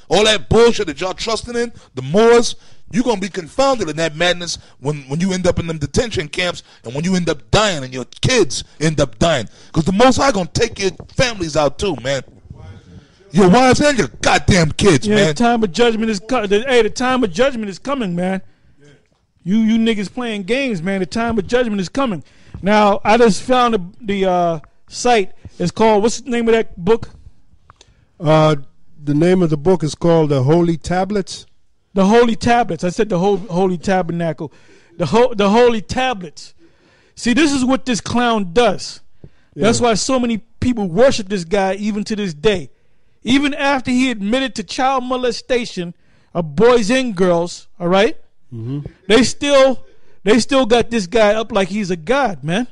All that bullshit that y'all trusting in, the Moors, you're going to be confounded in that madness when you end up in them detention camps and when you end up dying and your kids end up dying. Because the Most High going to take your families out too, man. Your wives and your goddamn kids, man. The time of judgment is coming. Hey, the time of judgment is coming, man. You niggas playing games, man. The time of judgment is coming. Now, I just found the site. It's called, what's the name of that book? The name of the book is called The Holy Tablets. The Holy Tablets. I said the Holy Tabernacle. The Holy Tablets. See, this is what this clown does. Yeah. That's why so many people worship this guy even to this day. Even after he admitted to child molestation of boys and girls, all right? Mm-hmm. They still got this guy up like he's a god, man.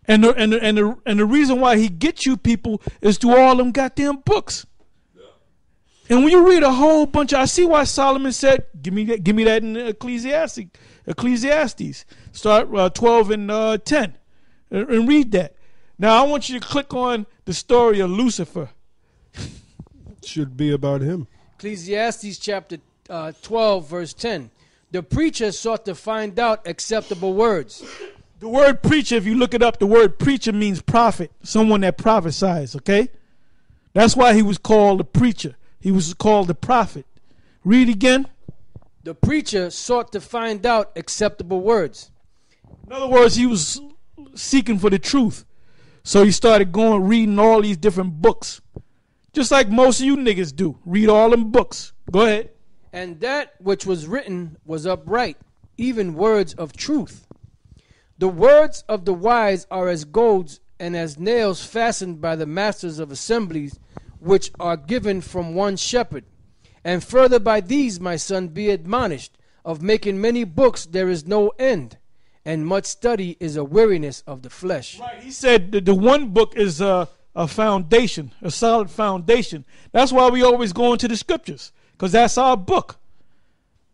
And the reason why he gets you people is through all them goddamn books. Yeah. And when you read a whole bunch of, I see why Solomon said, give me that in Ecclesiastes. Start 12 and 10 and read that. Now I want you to click on the story of Lucifer. Should be about him. Ecclesiastes chapter 12 verse 10. The preacher sought to find out acceptable words. The word preacher, if you look it up, the word preacher means prophet, someone that prophesies, okay? That's why he was called a preacher. He was called a prophet. Read again. The preacher sought to find out acceptable words. In other words, he was seeking for the truth. So he started reading all these different books. Just like most of you niggas do. Read all them books. Go ahead. And that which was written was upright, even words of truth. The words of the wise are as golds and as nails fastened by the masters of assemblies, which are given from one shepherd. And further by these, my son, be admonished, of making many books there is no end, and much study is a weariness of the flesh. Right, he said that the one book is a foundation, a solid foundation. That's why we always go into the scriptures, because that's our book.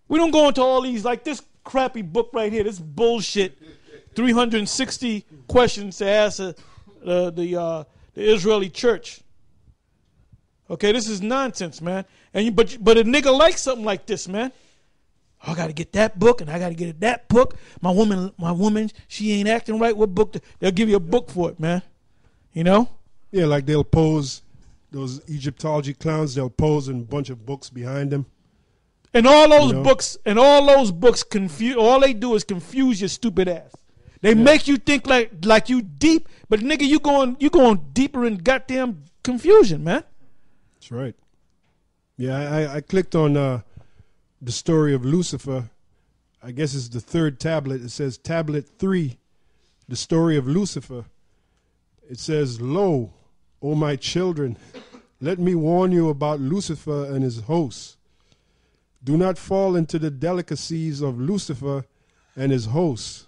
We don't go into all these, like this crappy book right here, this bullshit. 360 questions to answer the Israeli church. Okay, this is nonsense, man. And but a nigga likes something like this, man. Oh, I got to get that book, and I got to get that book. My woman, she ain't acting right. What book? They'll give you a book for it, man. You know? Yeah, like they'll pose, those Egyptology clowns, they'll pose in a bunch of books behind them. And all those books confuse. All they do is confuse your stupid ass. They make you think like you deep, but nigga, you going deeper in goddamn confusion, man. That's right. Yeah, I clicked on the story of Lucifer. I guess it's the third tablet. It says tablet 3, the story of Lucifer. It says, "Lo, O my children, let me warn you about Lucifer and his hosts. Do not fall into the delicacies of Lucifer and his hosts.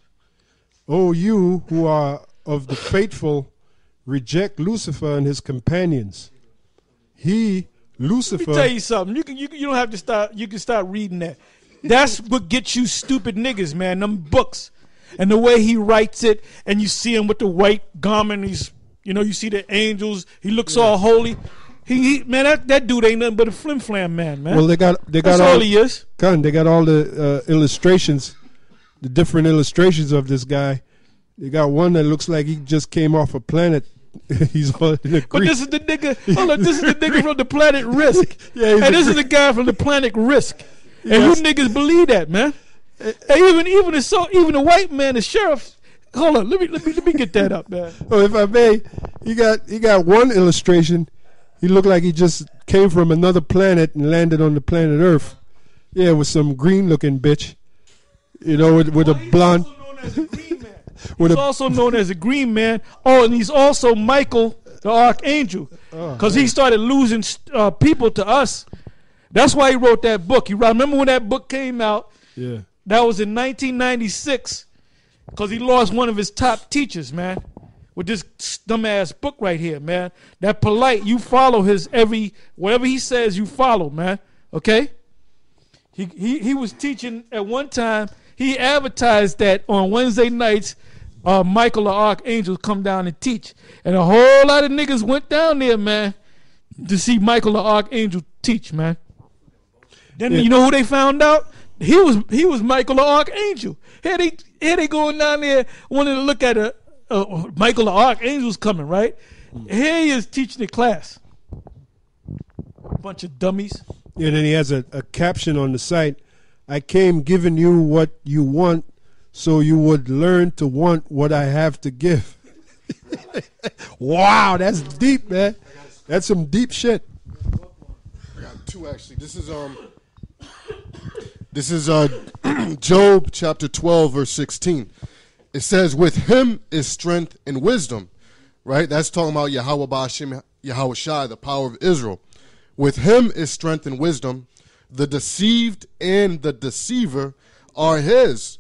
O you who are of the faithful, reject Lucifer and his companions. He, Lucifer." Let me tell you something. You don't have to start. You can start reading that. That's what gets you stupid niggas, man. Them books and the way he writes it, and you see him with the white garment. You see the angels. He looks all holy. Man, that dude ain't nothing but a flim flam man. Well, they got That's all he is. They got all the illustrations. The different illustrations of this guy. They got one that looks like he just came off a planet. He's all in a But this is the nigga. Hold on, this is the nigga from the planet Risk. Yeah, and this is the guy from the planet Risk. And you niggas believe that, man. And even the white man, the sheriff. Hold on, let me get that up, man. Oh, if I may, he got one illustration. He looked like he just came from another planet and landed on the planet Earth. Yeah, with some green looking bitch. With a blonde. He's also known as a green man. Oh, and he's also Michael, the archangel, because he started losing people to us. That's why he wrote that book. You remember when that book came out? Yeah. That was in 1996, because he lost one of his top teachers, man, with this dumbass book right here, man. That polite, you follow whatever he says, you follow, man. Okay? He was teaching at one time. He advertised that on Wednesday nights, Michael the Archangel come down and teach. And a whole lot of niggas went down there, man. to see Michael the Archangel teach, man. Then you know who they found out? He was Michael the Archangel. Here they going down there wanting to look at Michael the Archangel's coming, right? Here he is teaching the class. Bunch of dummies. Yeah, and then he has a caption on the site. I came giving you what you want so you would learn to want what I have to give. Wow, that's deep, man. That's some deep shit. I got two, actually. This is Job chapter 12, verse 16. It says, with him is strength and wisdom. Right? That's talking about Yahweh Ba'ashem, Yahweh Shai, the power of Israel. With him is strength and wisdom. The deceived and the deceiver are his.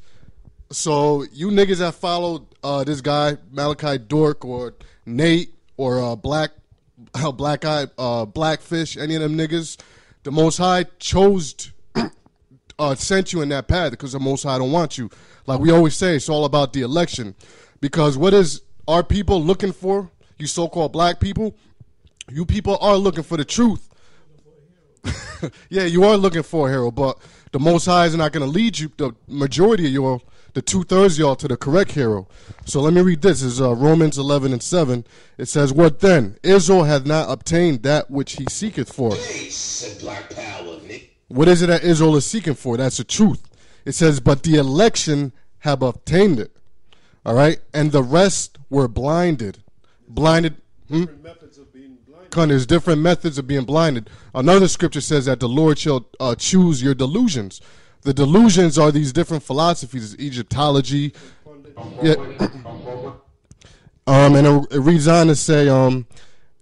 So you niggas that followed this guy, Malachi Dork or Nate or Blackfish, any of them niggas, the Most High chose sent you in that path because the Most High don't want you. Like we always say, it's all about the election. Because what is our people looking for? You so-called black people? You people are looking for the truth. Yeah, you are looking for a hero, but the Most High is not going to lead you, the majority of y'all, the 2/3 of y'all, to the correct hero. So let me read this. It's Romans 11:7. It says, what then? Israel hath not obtained that which he seeketh for. What is it that Israel is seeking for? That's the truth. It says, but the election have obtained it. All right? And the rest were blinded. Blinded. Different methods of being blinded. There's different methods of being blinded. Another scripture says that the Lord shall choose your delusions. The delusions are these different philosophies, Egyptology. Yeah. And it reads on to say,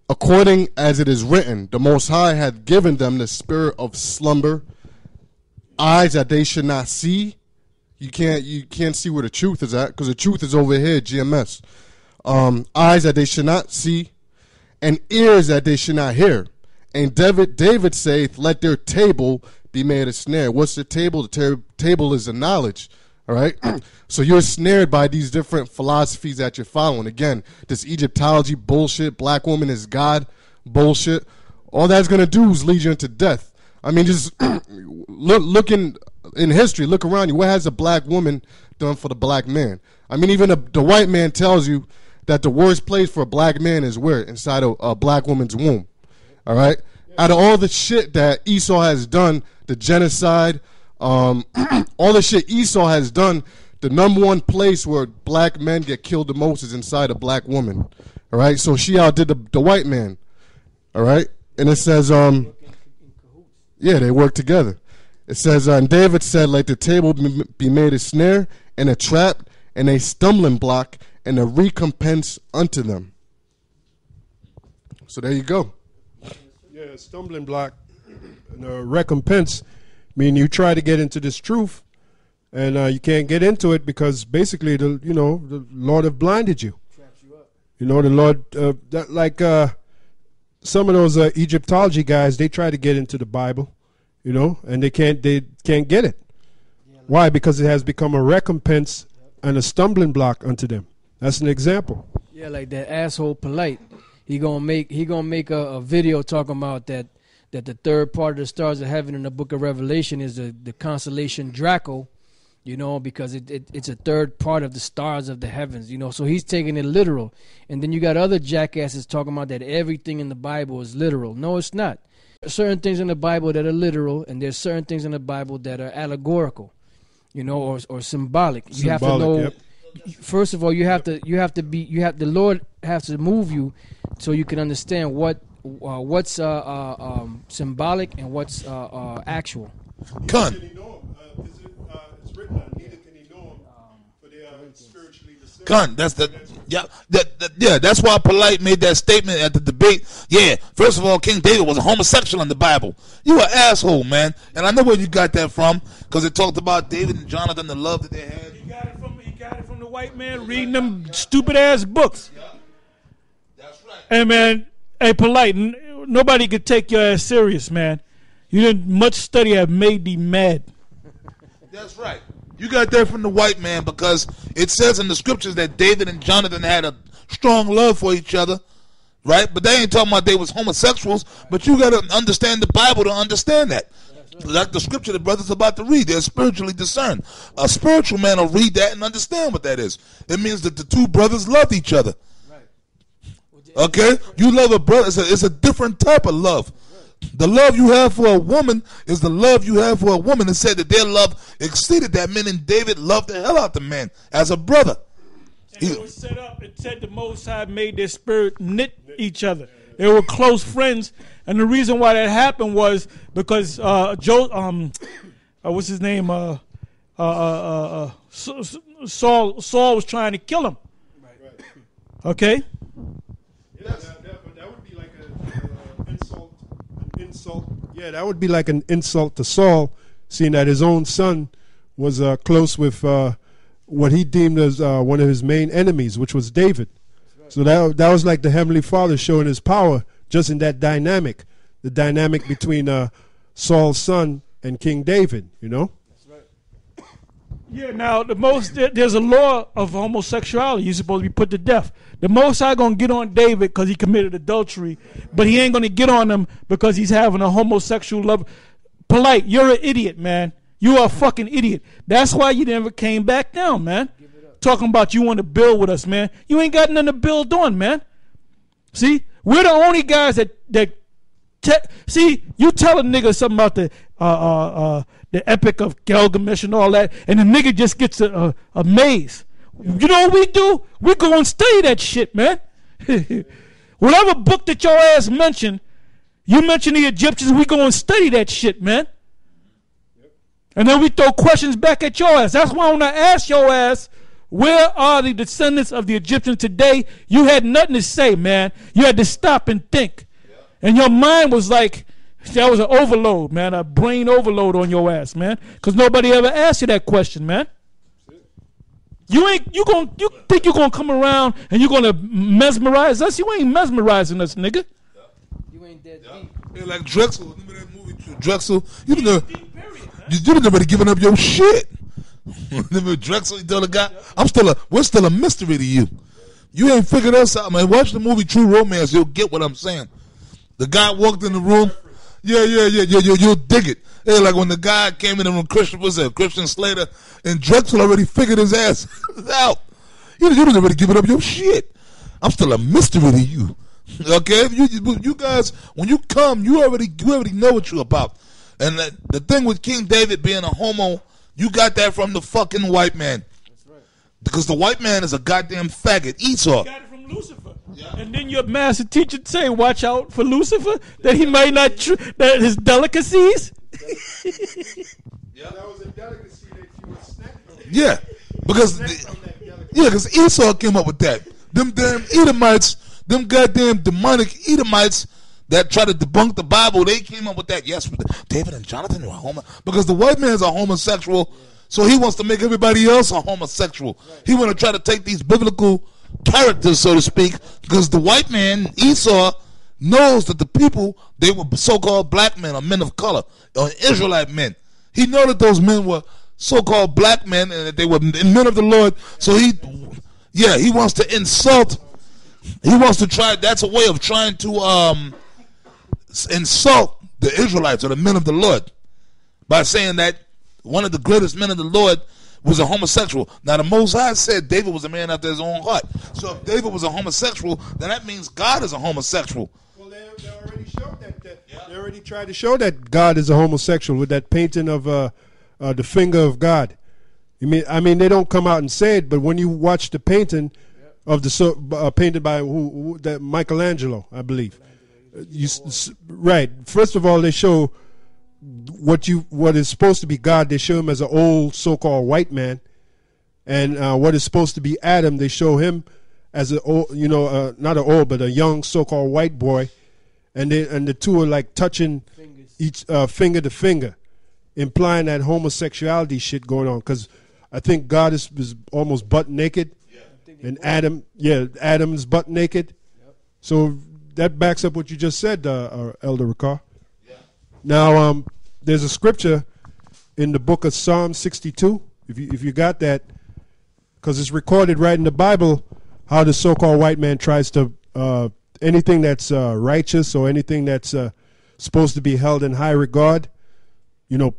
according as it is written, the Most High hath given them the spirit of slumber, eyes that they should not see. You can't see where the truth is at, because the truth is over here, GMS. Eyes that they should not see, and ears that they should not hear. And David saith, let their table be made a snare. What's the table? The table is the knowledge. All right? So you're snared by these different philosophies that you're following. Again, this Egyptology bullshit, black woman is God bullshit. All that's going to do is lead you into death. I mean, just look in history, look around you. What has a black woman done for the black man? I mean, even the white man tells you that the worst place for a black man is where? Inside a black woman's womb. All right? Out of all the shit that Esau has done, the genocide, all the shit Esau has done, the number one place where black men get killed the most is inside a black woman. All right? So she outdid the white man. All right? And it says, yeah, they work together. It says, and David said, let the table be made a snare and a trap and a stumbling block and a recompense unto them. So there you go. Yeah, a stumbling block and a recompense. I mean, you try to get into this truth, and you can't get into it because basically, the Lord have blinded you. Traps you up. You know, the Lord, some of those Egyptology guys, they try to get into the Bible, and they can't get it. Yeah, why? Because it has become a recompense and a stumbling block unto them. That's an example. Yeah, like that asshole Polite. He gonna make a video talking about that the third part of the stars of heaven in the book of Revelation is the constellation Draco, because it's a third part of the stars of the heavens, so he's taking it literal. And then you got other jackasses talking about that everything in the Bible is literal. No, it's not. There's certain things in the Bible that are literal, and there's certain things in the Bible that are allegorical, or symbolic. You have to know. Yep. First of all, the Lord has to move you so you can understand what's symbolic and what's actual. Con. It's written on neither can he know him, for they are spiritually the same. Con, that's why Polite made that statement at the debate. Yeah, first of all, King David was a homosexual in the Bible. You an asshole, man. And I know where you got that from, because it talked about David and Jonathan, the love that they had. He got it from the white man reading them stupid ass books. Yeah, that's right. Hey man, hey Polite, nobody could take your ass serious, man. You didn't much study have made thee mad. That's right. You got that from the white man because it says in the scriptures that David and Jonathan had a strong love for each other. right? But they ain't talking about they was homosexuals. But you got to understand the Bible to understand that. Like the scripture the brother's about to read, they're spiritually discerned. A spiritual man will read that and understand what that is. It means that the two brothers loved each other. Okay? You love a brother. It's a different type of love. The love you have for a woman is the love you have for a woman. It said that their love exceeded that, meaning David loved the hell out the man as a brother. And it was set up. It said the Most High made their spirit knit each other. They were close friends, and the reason why that happened was because what's his name? Saul was trying to kill him. Okay. That would be like an insult. Yeah, that would be like an insult to Saul, seeing that his own son was close with what he deemed as one of his main enemies, which was David. So that was like the Heavenly Father showing his power just in that dynamic, the dynamic between Saul's son and King David, you know? Yeah, now there's a law of homosexuality. You're supposed to be put to death. The Most High gonna get on David because he committed adultery, but he ain't gonna get on him because he's having a homosexual love. Polite, you're an idiot, man. You are a fucking idiot. That's why you never came back down, man. Talking about you want to build with us, man. You ain't got nothing to build on, man. See, we're the only guys see, you tell a nigga something about the Epic of Gilgamesh and all that, and the nigga just gets amazed. You know what we do? We go and study that shit, man. Whatever book that your ass mentioned, you mention the Egyptians, we go and study that shit, man. And then we throw questions back at your ass. That's why when I ask your ass, where are the descendants of the Egyptians today? You had nothing to say, man. You had to stop and think. And your mind was like, that was an overload, man, a brain overload on your ass, man. Because nobody ever asked you that question, man. You think you're gonna come around and you're gonna mesmerize us? You ain't mesmerizing us, nigga. You ain't that deep. Yeah, like Drexel. Remember that movie, Drexel? You didn't nobody giving up your shit. Remember Drexel? He told the guy, we're still a mystery to you. You ain't figured us out, man. Watch the movie True Romance. You'll get what I'm saying. The guy walked in the room. Yeah. You'll dig it. Yeah, like when the guy came in the room, Christian Slater, and Drexel already figured his ass out. You didn't already give up your shit. I'm still a mystery to you. Okay, you guys, when you come, you already know what you're about. And the thing with King David being a homo, you got that from the fucking white man. That's right. Because the white man is a goddamn faggot. Esau. You got it from Lucifer. Yeah. And then your master teacher say, watch out for Lucifer, that he might not, that his delicacies. Yeah. That was a delicacy that you would snack on. Yeah. Because Esau came up with that. Them damn Edomites, them goddamn demonic Edomites that try to debunk the Bible, they came up with that. Yes, David and Jonathan were homo. Because the white man's a homosexual, so he wants to make everybody else a homosexual. He want to try to take these biblical characters, so to speak, because the white man, Esau, knows that the people, they were so-called black men or men of color, or Israelite men. He knew that those men were so-called black men and that they were men of the Lord. So he wants to insult. He wants to try. That's a way of trying to insult the Israelites or the men of the Lord by saying that one of the greatest men of the Lord was a homosexual. Now the Most High said David was a man after his own heart. So if David was a homosexual, then that means God is a homosexual. Well, they already showed that. They already tried to show that God is a homosexual with that painting of the finger of God. I mean, they don't come out and say it, but when you watch the painting of the painted by that Michelangelo, I believe. Right. First of all, they show what is supposed to be God. They show him as an old so-called white man, and what is supposed to be Adam, they show him as not an old, but a young so-called white boy, and the two are like touching each finger to finger, implying that homosexuality shit going on. Because I think God is almost butt naked, and Adam is butt naked. Yep. So that backs up what you just said, Elder Ricard. Yeah. Now, there's a scripture in the book of Psalm 62, if you got that, because it's recorded right in the Bible how the so-called white man tries to anything that's righteous or anything that's supposed to be held in high regard,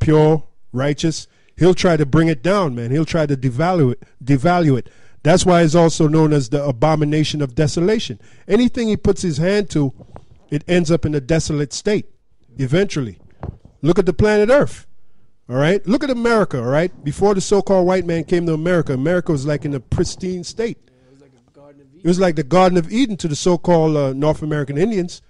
pure, righteous, he'll try to bring it down, man. He'll try to devalue it. That's why it's also known as the abomination of desolation. Anything he puts his hand to, it ends up in a desolate state eventually. Look at the planet Earth. All right? Look at America, all right? Before the so-called white man came to America, America was like in a pristine state. It was like the Garden of Eden to the so-called North American Indians.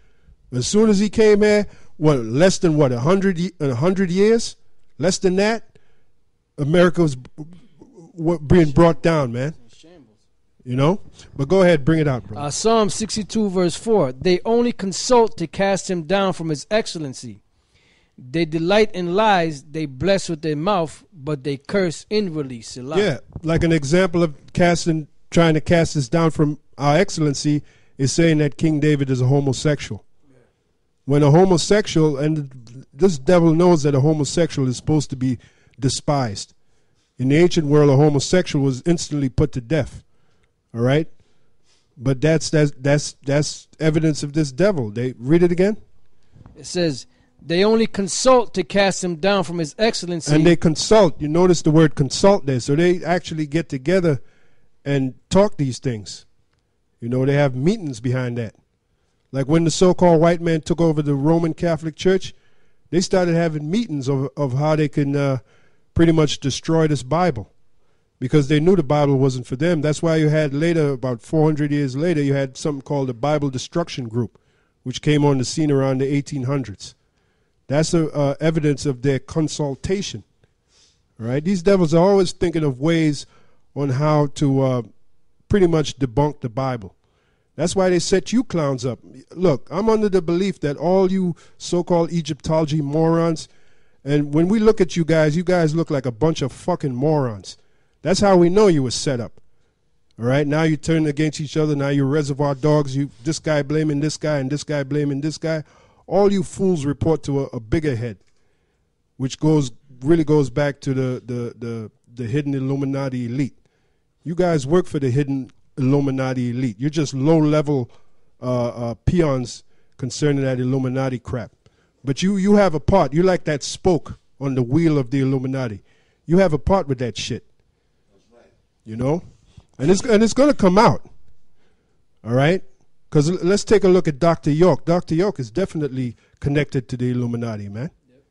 As soon as he came here, less than 100 years? Less than that? America was being brought down, man. But go ahead, bring it out, bro. Psalm 62 verse 4. They only consult to cast him down from his excellency. They delight in lies. They bless with their mouth, but they curse inwardly. Selah. Yeah, like an example of trying to cast us down from our excellency is saying that King David is a homosexual. When a homosexual, and this devil knows that a homosexual is supposed to be despised. In the ancient world, a homosexual was instantly put to death. All right, but that's evidence of this devil. They read it again. It says they only consult to cast him down from his excellency. And they consult. You notice the word consult there. So they actually get together and talk these things. They have meetings behind that. Like when the so-called white man took over the Roman Catholic Church, they started having meetings of how they can pretty much destroy this Bible. Because they knew the Bible wasn't for them. That's why you had later, about 400 years later, you had something called the Bible Destruction Group, which came on the scene around the 1800s. That's evidence of their consultation. All right? These devils are always thinking of ways on how to pretty much debunk the Bible. That's why they set you clowns up. Look, I'm under the belief that all you so-called Egyptology morons, and when we look at you guys look like a bunch of fucking morons. That's how we know you were set up. All right? Now you turn against each other. Now you're reservoir dogs. This guy blaming this guy and this guy blaming this guy. All you fools report to a bigger head, which really goes back to the hidden Illuminati elite. You guys work for the hidden Illuminati elite. You're just low-level peons concerning that Illuminati crap. But you have a part. You're like that spoke on the wheel of the Illuminati. You have a part with that shit. And it's going to come out, all right? Because let's take a look at Dr. York. Dr. York is definitely connected to the Illuminati, man. Yep.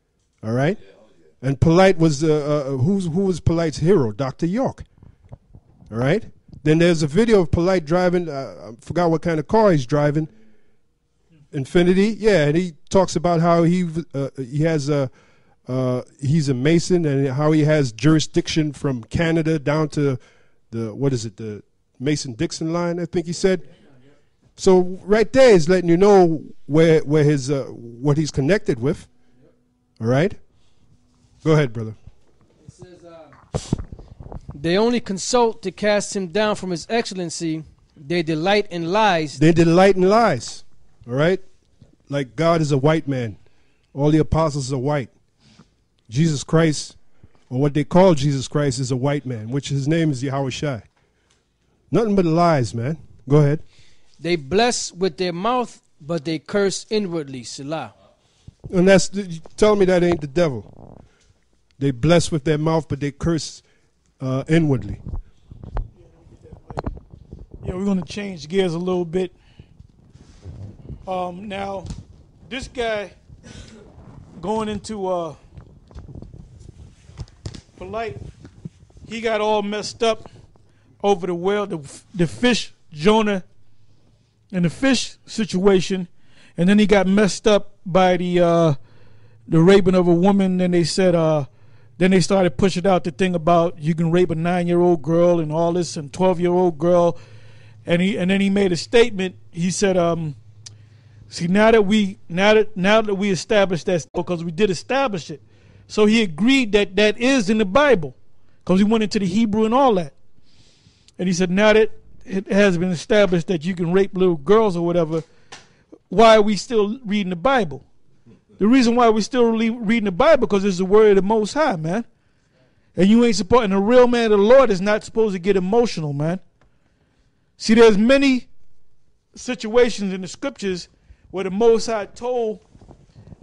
All right? Yeah. And Polite was, who was Polite's hero? Dr. York. All right? Then there's a video of Polite driving, I forgot what kind of car he's driving. Infinity, yeah, and he talks about how he has he's a Mason and how he has jurisdiction from Canada down to the Mason-Dixon line, I think he said. So right there is letting you know where his what he's connected with. All right? Go ahead, brother. It says, they only consult to cast him down from his excellency. They delight in lies. They delight in lies. All right? Like God is a white man. All the apostles are white. Jesus Christ, or what they call Jesus Christ, is a white man, which his name is Yahweh Shai. Nothing but lies, man. Go ahead. They bless with their mouth, but they curse inwardly. Selah. And tell me that ain't the devil. They bless with their mouth, but they curse inwardly. Yeah, we're going to change gears a little bit. Now, this guy going into Polite, he got all messed up over the whale, the fish, Jonah, and the fish situation, and then he got messed up by the raping of a woman. Then they said, then they started pushing out the thing about you can rape a 9-year-old girl and all this, and 12-year-old girl, and then he made a statement. He said, see, now that we established that, because we did establish it, so he agreed that is in the Bible, because he went into the Hebrew and all that, and he said now that it has been established that you can rape little girls or whatever, why are we still reading the Bible? The reason why we're still reading the Bible because it's the word of the Most High, man. And you ain't supposed, and a real man of the Lord is not supposed to get emotional, man. See, there's many situations in the scriptures where the Most High told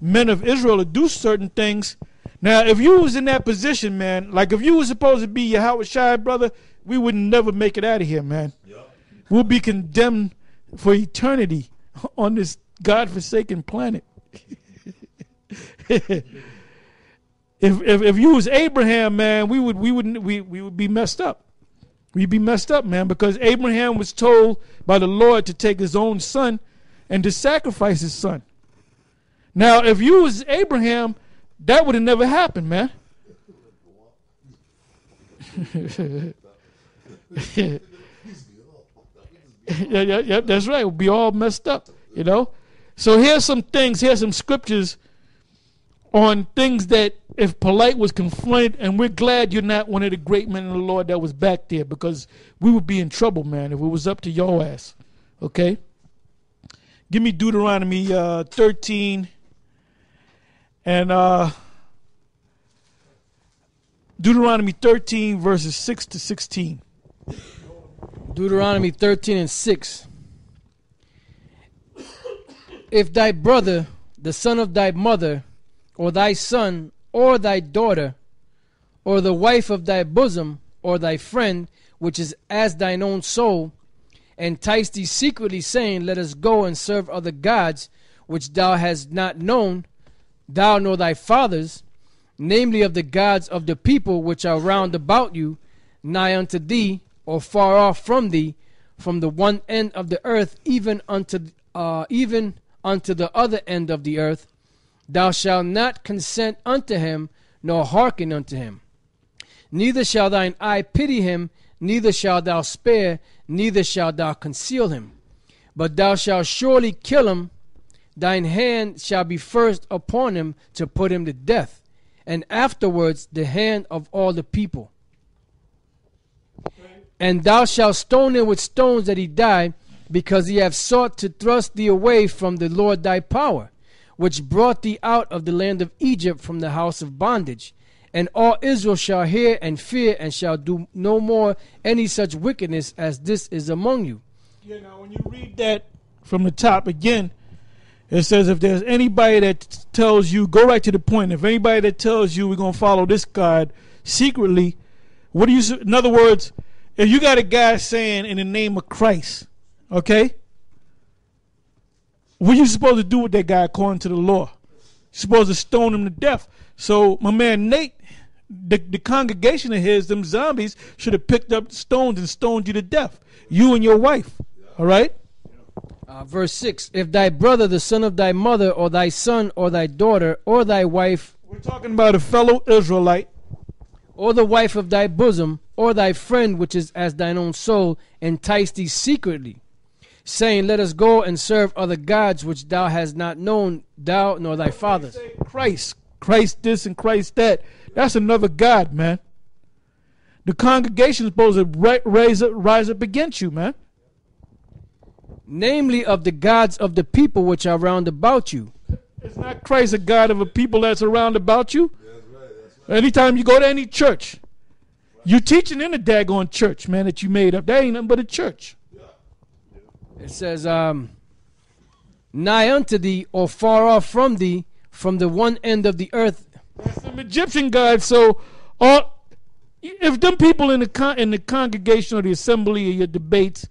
men of Israel to do certain things. Now, if you was in that position, man, like if you was supposed to be Yahweh Shai, brother, we would never make it out of here, man. Yep. We'll be condemned for eternity on this God-forsaken planet. If you was Abraham, man, we would be messed up. We'd be messed up, man, because Abraham was told by the Lord to take his own son and to sacrifice his son. Now, if you was Abraham, that would have never happened, man. yeah, that's right. We'll be all messed up, you know. So here's some things, here's some scriptures on things that if Polite was confronted, and we're glad you're not one of the great men of the Lord that was back there, because we would be in trouble, man, if it was up to your ass. Okay? Give me Deuteronomy 13 and Deuteronomy 13 verses 6 to 16. Deuteronomy 13 and 6. If thy brother, the son of thy mother, or thy son, or thy daughter, or the wife of thy bosom, or thy friend, which is as thine own soul, entice thee secretly, saying, Let us go and serve other gods, which thou hast not known, thou nor thy fathers, namely of the gods of the people which are round about you, nigh unto thee, or far off from thee, from the one end of the earth even unto the other end of the earth, thou shalt not consent unto him, nor hearken unto him. Neither shall thine eye pity him, neither shalt thou spare, neither shalt thou conceal him. But thou shalt surely kill him, thine hand shall be first upon him to put him to death, and afterwards the hand of all the people. And thou shalt stone him with stones that he die, because he hath sought to thrust thee away from the Lord thy power, which brought thee out of the land of Egypt from the house of bondage. And all Israel shall hear and fear, and shall do no more any such wickedness as this is among you. Yeah, now when you read that from the top again, it says if there's anybody that tells you, go right to the point, if anybody that tells you we're going to follow this God secretly, what do you, in other words, if you got a guy saying in the name of Christ, okay, what are you supposed to do with that guy according to the law? You're supposed to stone him to death. So my man Nate, the congregation of his, them zombies, should have picked up stones and stoned you to death, you and your wife. All right? Verse 6, if thy brother, the son of thy mother, or thy son, or thy daughter, or thy wife, we're talking about a fellow Israelite, or the wife of thy bosom, or thy friend, which is as thine own soul, entice thee secretly, saying, Let us go and serve other gods which thou hast not known, thou nor thy fathers. Christ this and Christ that. That's another God, man. The congregation is supposed to rise up against you, man. Namely of the gods of the people which are round about you. Is not Christ a God of a people that's around about you? That's right. Anytime you go to any church, you teaching in a daggone church, man, that you made up. That ain't nothing but a church. It says, nigh unto thee, or far off from thee, from the one end of the earth. That's some Egyptian gods. So, if them people in the congregation or the assembly or your debates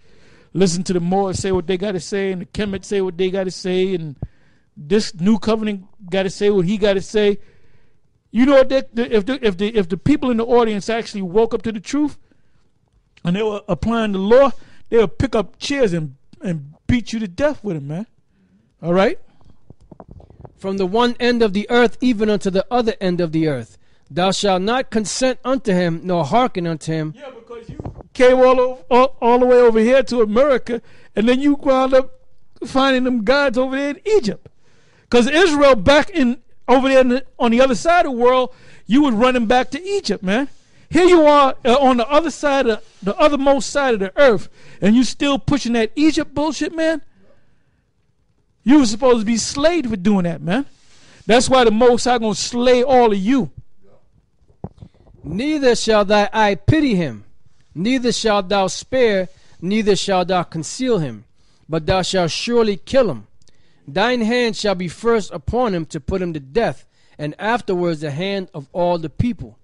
listen to the Moors say what they got to say, and the Kemet say what they got to say, and this new covenant got to say what he got to say, you know what? If the people in the audience actually woke up to the truth and they were applying the law, they would pick up chairs and beat you to death with it, man. All right? From the one end of the earth even unto the other end of the earth. Thou shalt not consent unto him, nor hearken unto him. Yeah, because you came all the way over here to America, and then you wound up finding them gods over there in Egypt. Because Israel back over there on the other side of the world, you was running back to Egypt, man. Here you are on the other side of the othermost side of the earth, and you still pushing that Egypt bullshit, man. You were supposed to be slayed for doing that, man. That's why the Most High gonna slay all of you. Neither shall thy eye pity him, neither shalt thou spare, neither shalt thou conceal him. but thou shalt surely kill him. Thine hand shall be first upon him to put him to death, and afterwards the hand of all the people.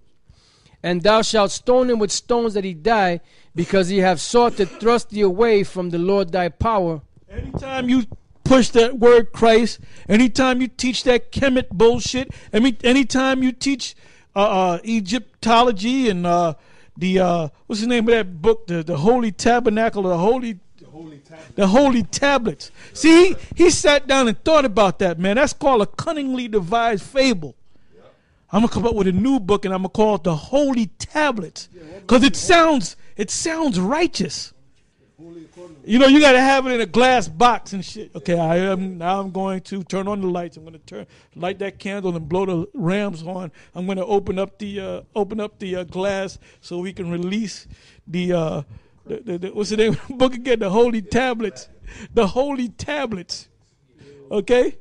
And thou shalt stone him with stones that he die, because he have sought to thrust thee away from the Lord thy power. Anytime you push that word Christ, anytime you teach that Kemet bullshit, anytime you teach Egyptology and the what's the name of that book, the Holy Tabernacle, the Holy Tablets. See, he sat down and thought about that, man. That's called a cunningly devised fable. I'm gonna come up with a new book and I'm gonna call it the Holy Tablets, because it sounds righteous. You know, you gotta have it in a glass box and shit. Okay, I'm going to turn on the lights. I'm gonna light that candle and blow the ram's horn. I'm gonna open up the glass so we can release the what's the name of the book again? The Holy Tablets. The Holy Tablets. Okay.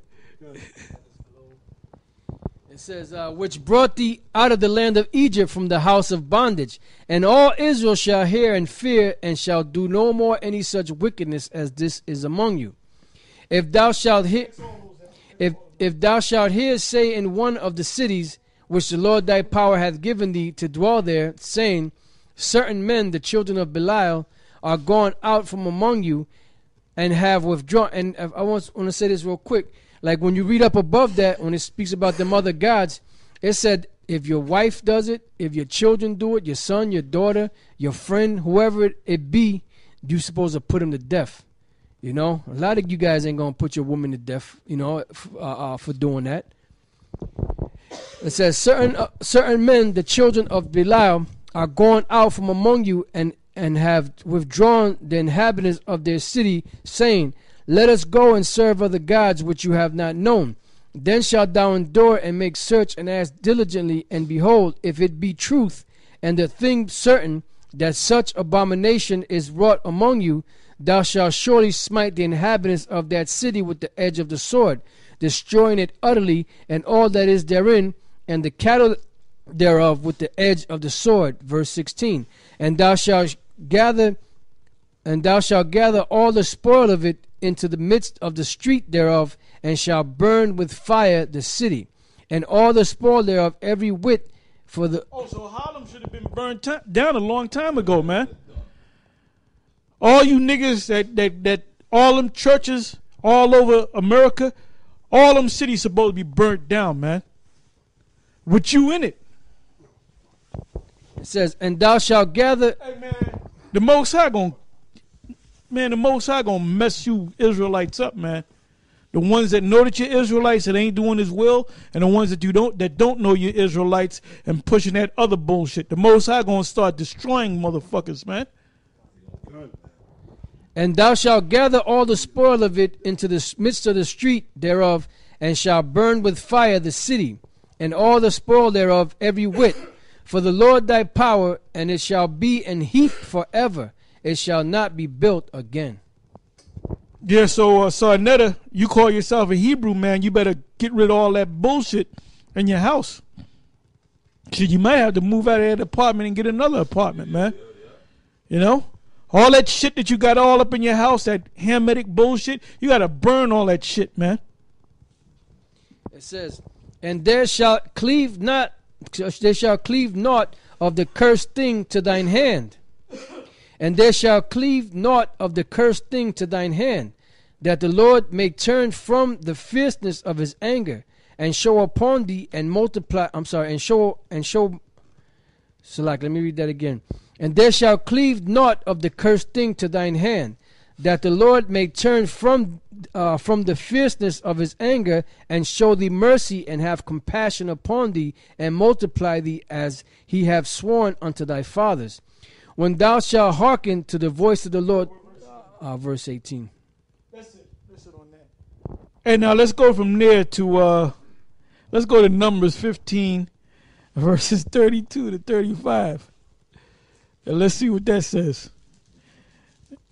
It says, which brought thee out of the land of Egypt from the house of bondage. And all Israel shall hear and fear, and shall do no more any such wickedness as this is among you. If thou shalt hear, if thou shalt hear say in one of the cities which the Lord thy power hath given thee to dwell there, saying, certain men, the children of Belial, are gone out from among you, and have withdrawn. And I want to say this real quick. Like when you read up above that, when it speaks about the other gods, it said if your wife does it, if your children do it, your son, your daughter, your friend, whoever it be, you're supposed to put him to death. You know, a lot of you guys ain't going to put your woman to death, you know, for doing that. It says certain men, the children of Belial, are gone out from among you and have withdrawn the inhabitants of their city, saying, let us go and serve other gods which you have not known. Then shalt thou endure and make search and ask diligently, and behold, if it be truth, and the thing certain, that such abomination is wrought among you, thou shalt surely smite the inhabitants of that city with the edge of the sword, destroying it utterly, and all that is therein, and the cattle thereof with the edge of the sword. Verse 16. And thou shalt gather all the spoil of it into the midst of the street thereof, and shall burn with fire the city, and all the spoil thereof every whit for the. Oh, so Harlem should have been burned down a long time ago, man. All you niggas that all them churches all over America, all them cities supposed to be burnt down, man. With you in it. It says, and thou shalt gather. Hey, man, the Most High gonna mess you Israelites up, man. The ones that know that you're Israelites that ain't doing his will, and the ones that don't know you're Israelites and pushing that other bullshit. The Most High gonna start destroying motherfuckers, man. And thou shalt gather all the spoil of it into the midst of the street thereof, and shall burn with fire the city, and all the spoil thereof every whit. For the Lord thy power, and it shall be an heap forever. It shall not be built again. Yeah, so Sarnetta, you call yourself a Hebrew man, you better get rid of all that bullshit in your house. Shit, you might have to move out of that apartment and get another apartment, man. You know? All that shit that you got all up in your house, that Hamitic bullshit, you got to burn all that shit, man. It says, and there shall cleave naught of the cursed thing to thine hand. And there shall cleave naught of the cursed thing to thine hand, that the Lord may turn from the fierceness of his anger, and show upon thee and multiply. So like, let me read that again. And there shall cleave naught of the cursed thing to thine hand, that the Lord may turn from the fierceness of his anger, and show thee mercy, and have compassion upon thee, and multiply thee as he have sworn unto thy fathers. When thou shalt hearken to the voice of the Lord, verse 18. That's it on that. Hey, now let's go from there to let's go to Numbers 15, verses 32 to 35, and let's see what that says.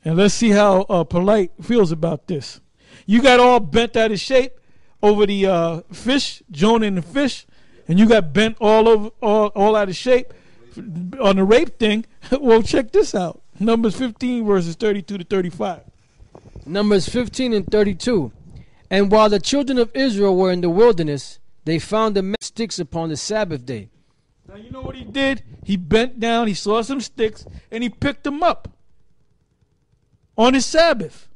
And let's see how Polite feels about this. You got all bent out of shape over the fish, Jonah and the fish, and you got bent all out of shape on the rape thing. Well, check this out. Numbers 15, verses 32 to 35. Numbers 15 and 32. And while the children of Israel were in the wilderness, they found the sticks upon the Sabbath day. Now you know what he did? He bent down, he saw some sticks, and he picked them up on his Sabbath.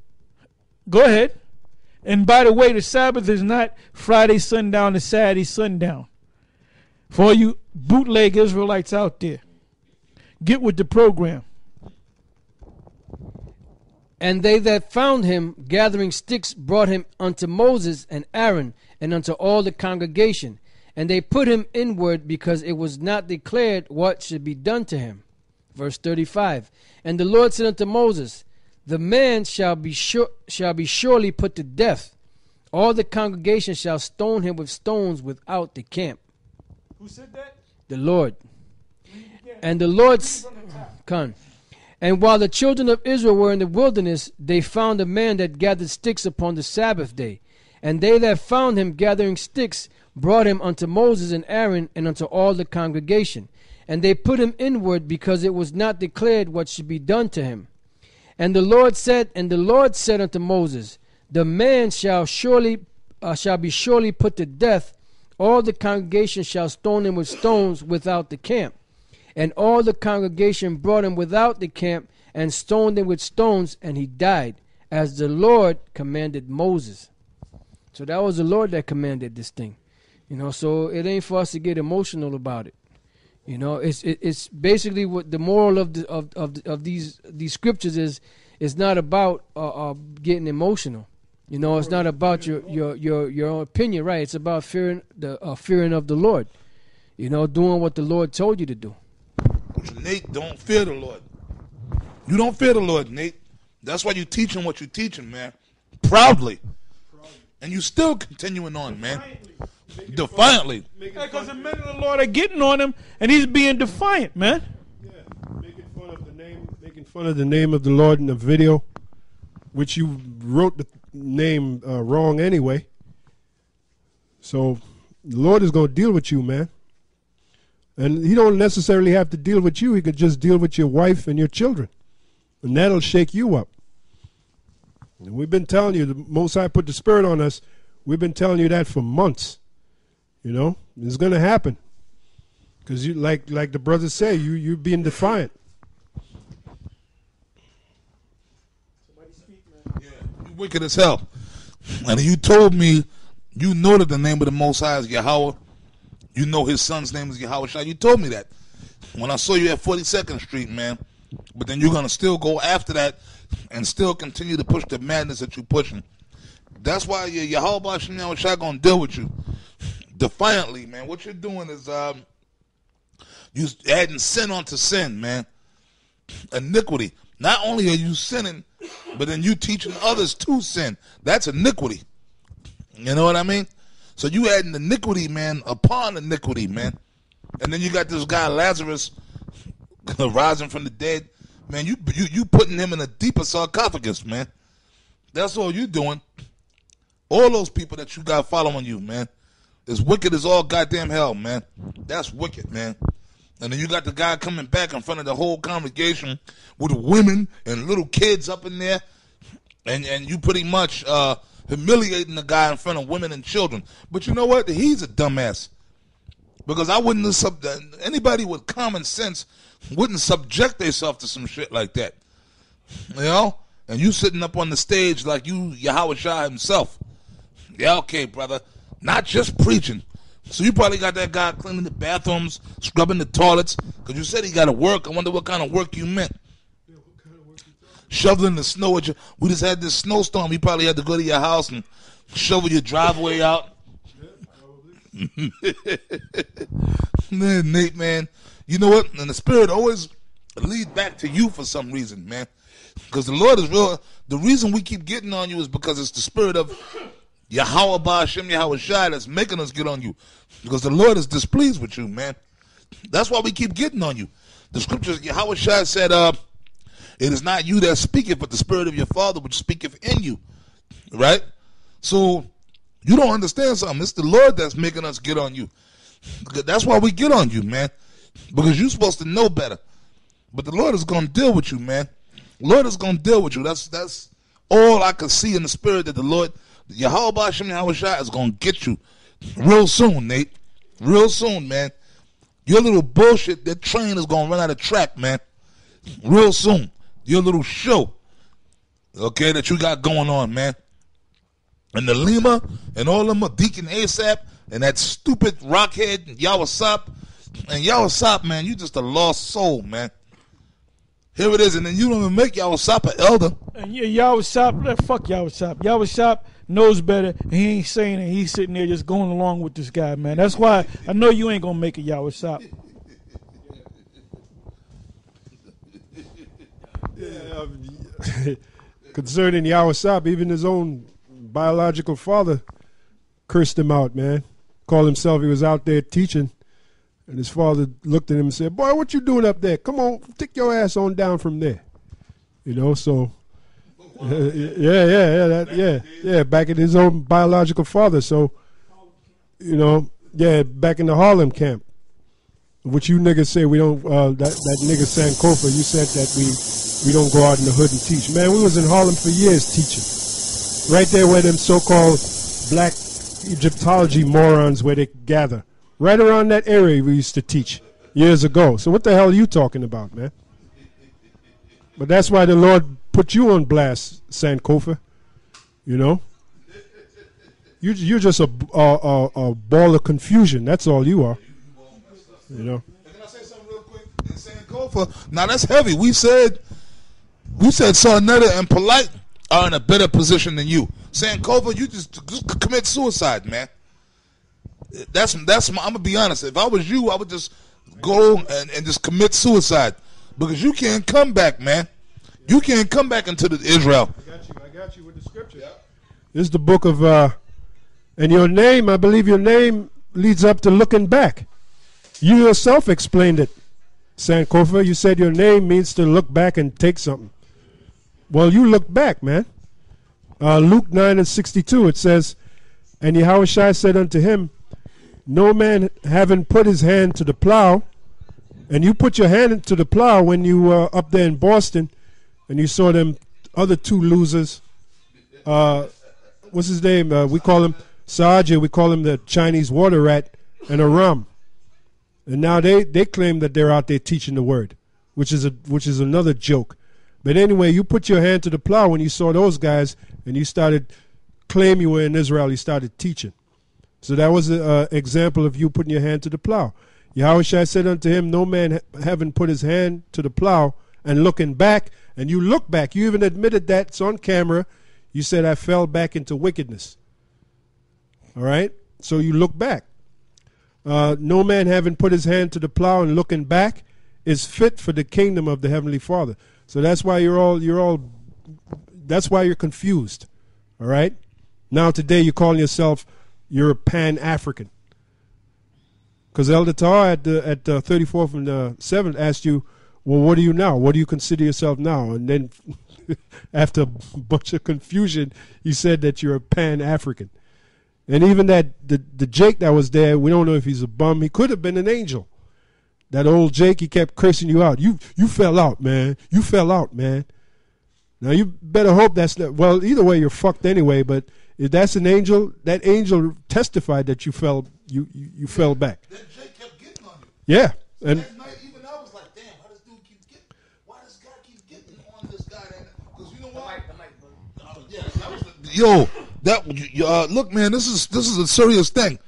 Go ahead. And by the way, the Sabbath is not Friday sundown to Saturday sundown. For all you bootleg Israelites out there, get with the program. And they that found him gathering sticks brought him unto Moses and Aaron and unto all the congregation. And they put him inward because it was not declared what should be done to him. Verse 35. And the Lord said unto Moses, the man shall be surely put to death. All the congregation shall stone him with stones without the camp. Who said that? The Lord. And the Lord and while the children of Israel were in the wilderness, they found a man that gathered sticks upon the Sabbath day. And they that found him gathering sticks brought him unto Moses and Aaron and unto all the congregation. And they put him inward because it was not declared what should be done to him. And the Lord said unto Moses, the man shall be surely put to death. All the congregation shall stone him with stones without the camp. And all the congregation brought him without the camp and stoned him with stones, and he died, as the Lord commanded Moses. So that was the Lord that commanded this thing. So it ain't for us to get emotional about it. It's basically what the moral of these scriptures is. It's not about getting emotional. It's not about your own opinion, right? It's about fearing of the Lord. Doing what the Lord told you to do. Nate, don't fear the Lord. You don't fear the Lord, Nate. That's why you're teaching what you're teaching, man. Proudly. And you still continuing on, man. Defiantly. Because the men of the Lord are getting on him, and he's being defiant, man. Yeah, making fun of the name of the Lord in the video, which you wrote the name wrong anyway. So the Lord is going to deal with you, man. And he don't necessarily have to deal with you. He could just deal with your wife and your children. And that'll shake you up. And we've been telling you, the Most High put the Spirit on us. We've been telling you that for months. It's going to happen. Because you, like the brothers say, you're being defiant. Yeah, you wicked as hell. And you told me you know that the name of the Most High is Yahweh. You know his son's name is Yahweh Shai. You told me that when I saw you at 42nd Street, man. But then you're going to still go after that and still continue to push the madness that you're pushing. That's why Yahweh Shai going to deal with you defiantly, man. What you're doing is you adding sin onto sin, man. Iniquity. Not only are you sinning, but then you teaching others to sin. That's iniquity. You know what I mean? So you adding iniquity, man, upon iniquity, man. And then you got this guy Lazarus rising from the dead. Man, you putting him in a deeper sarcophagus, man. That's all you doing. All those people that you got following you, man, is wicked as all goddamn hell, man. That's wicked, man. And then you got the guy coming back in front of the whole congregation with women and little kids up in there. And you pretty much humiliating the guy in front of women and children. But you know what? He's a dumbass. Because I wouldn't anybody with common sense wouldn't subject themselves to some shit like that. And you sitting up on the stage like you Yahweh Shai himself. Yeah, okay, brother. Not just preaching. So you probably got that guy cleaning the bathrooms, scrubbing the toilets, because you said he got to work. I wonder what kind of work you meant. Shoveling the snow. We just had this snowstorm. You probably had to go to your house and shovel your driveway out. Man, Nate, man. You know what? And the Spirit always leads back to you for some reason, man. Because the Lord is real. The reason we keep getting on you is because it's the Spirit of Yahweh Ba'Hashem Yahweh Shai that's making us get on you. Because the Lord is displeased with you, man. That's why we keep getting on you. The scriptures, Yahweh Shai said, it is not you that speaketh, but the Spirit of your Father which speaketh in you. Right? So, you don't understand something. It's the Lord that's making us get on you. That's why we get on you, man. Because you're supposed to know better. But the Lord is going to deal with you, man. The Lord is going to deal with you. That's all I could see in the spirit that the Lord, Yahweh Hashem Yahushua, is going to get you real soon, Nate. Real soon, man. Your little bullshit, that train is going to run out of track, man. Real soon. Your little show, okay, that you got going on, man. And the Lima and all of them, Deacon ASAP and that stupid rockhead Yawasop. And Yawasop, man, you just a lost soul, man. Here it is, and then you don't even make Yawasop an elder. And Yawasop, fuck Yawasop. Yawasop knows better, and he ain't saying it. He's sitting there just going along with this guy, man. That's why I know you ain't gonna make it, Yawasop. Concerning Yawasop, even his own biological father cursed him out, man. Called himself, he was out there teaching, and his father looked at him and said, "Boy, what you doing up there? Come on, take your ass on down from there." You know, so back in his own biological father. So, you know, back in the Harlem camp, which you niggas say we don't. That nigga Sankofa, you said that we don't go out in the hood and teach. Man, we was in Harlem for years teaching, right there where them so-called black Egyptology morons where they gather. Right around that area we used to teach years ago. So what the hell are you talking about, man? But that's why the Lord put you on blast, Sankofa. You know? You're just a ball of confusion. That's all you are. You know? Can I say something real quick? In Sankofa, now that's heavy. We said Sarnetta and Polite are in a better position than you. Sankofa, you just commit suicide, man. I'm gonna be honest. If I was you, I would just go and just commit suicide, because you can't come back, man. You can't come back into the Israel. I got you with the scripture. Yeah. This is the book of and your name, I believe your name leads up to looking back. You yourself explained it, Sankofa. You said your name means to look back and take something. Well, you look back, man. Luke 9:62, it says, "And Yahushua said unto him, No man having put his hand to the plow," and you put your hand into the plow when you were up there in Boston, and you saw them other two losers. What's his name? We call him Saja. We call him the Chinese water rat, and Aram. And now they claim that they're out there teaching the word, which is another joke. But anyway, you put your hand to the plow when you saw those guys, and you started claim you were in Israel. You started teaching. So that was an example of you putting your hand to the plow. Yahushua said unto him, No man having put his hand to the plow and looking back, and you look back. You even admitted that. It's on camera. You said, I fell back into wickedness. All right? So you look back. No man having put his hand to the plow and looking back is fit for the kingdom of the Heavenly Father. So that's why that's why you're confused. All right? Now today you're calling yourself, you're a Pan-African. Because Elder Tar at the 34th and 7th asked you, well, what are you now? What do you consider yourself now? And then after a bunch of confusion, you said that you're a Pan-African. And even that the Jake that was there, we don't know if he's a bum. He could have been an angel. That old Jake, he kept cursing you out. You fell out, man. You fell out, man. Now you better hope that's not, well, either way you're fucked anyway, but if that's an angel, that angel testified that you fell back. That Jake kept getting on you. Yeah. And that night, even I was like, damn, how this dude keep getting, why this guy keep getting on this guy? Because you know what? Look, man, this is a serious thing.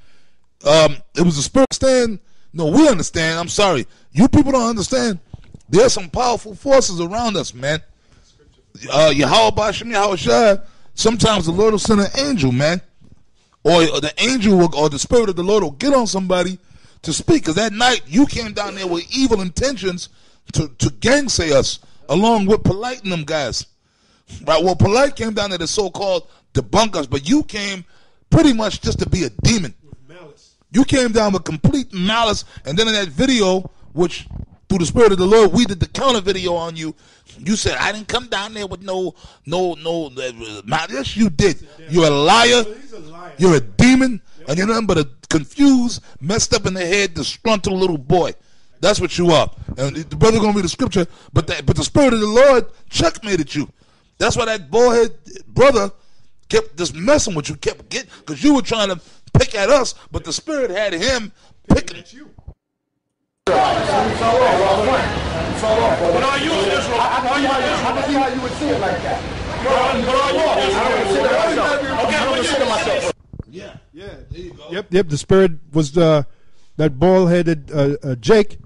It was a spirit stand. No, we understand. I'm sorry. You people don't understand. There's some powerful forces around us, man. Yahushua, sometimes the Lord will send an angel, man. Or the angel or the spirit of the Lord will get on somebody to speak. Because that night, you came down there with evil intentions to gangsay us, along with Polite and them guys. Right? Well, Polite came down there to so-called debunk us, but you came pretty much just to be a demon. You came down with complete malice, and then in that video, which through the spirit of the Lord, we did the counter video on you. You said, I didn't come down there with no. Yes, you did. You're a liar. You're a demon, and you're nothing but a confused, messed up in the head, disgruntled little boy. That's what you are. And the brother gonna read the scripture, but the spirit of the Lord checkmated you. That's why that bald-head brother kept just messing with you, kept getting, because you were trying to pick at us, but the Spirit had him picking at you. But are you Israel? I can see how you would see it like that. But are you Israel? Okay, Yeah. Yeah. There you go. Yep. The Spirit was that bald-headed Jake,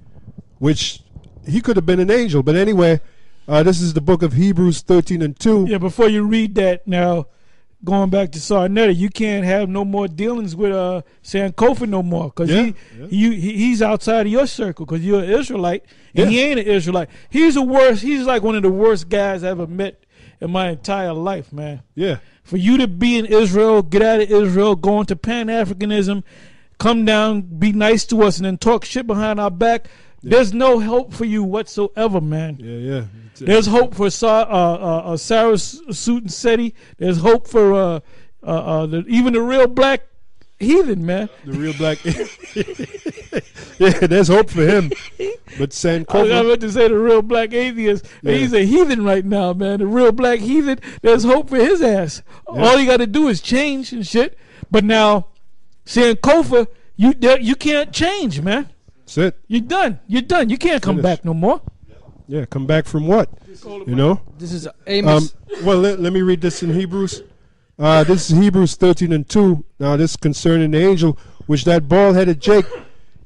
which he could have been an angel. But anyway, this is the book of Hebrews 13:2. Yeah, before you read that, now going back to Sarnetta, you can't have no more dealings with Sankofa no more, because he's outside of your circle, because you're an Israelite and he ain't an Israelite. He's like one of the worst guys I ever met in my entire life, man. Yeah. For you to be in Israel, get out of Israel, go into Pan-Africanism, come down, be nice to us, and then talk shit behind our back. There's no hope for you whatsoever, man. Yeah. There's hope for Sarah Suit and Seti. There's hope for even the real black heathen, man. The real black. Yeah, there's hope for him. But Sankofa. I meant to say the real black atheist. Yeah. He's a heathen right now, man. The real black heathen, there's hope for his ass. Yeah. All you got to do is change and shit. But now, Sankofa, you can't change, man. That's it. You're done. You can't come back no more. Yeah, come back from what? You know? This is Amos. Well, let me read this in Hebrews. This is Hebrews 13:2. Now, this is concerning the angel, which that bald-headed Jake,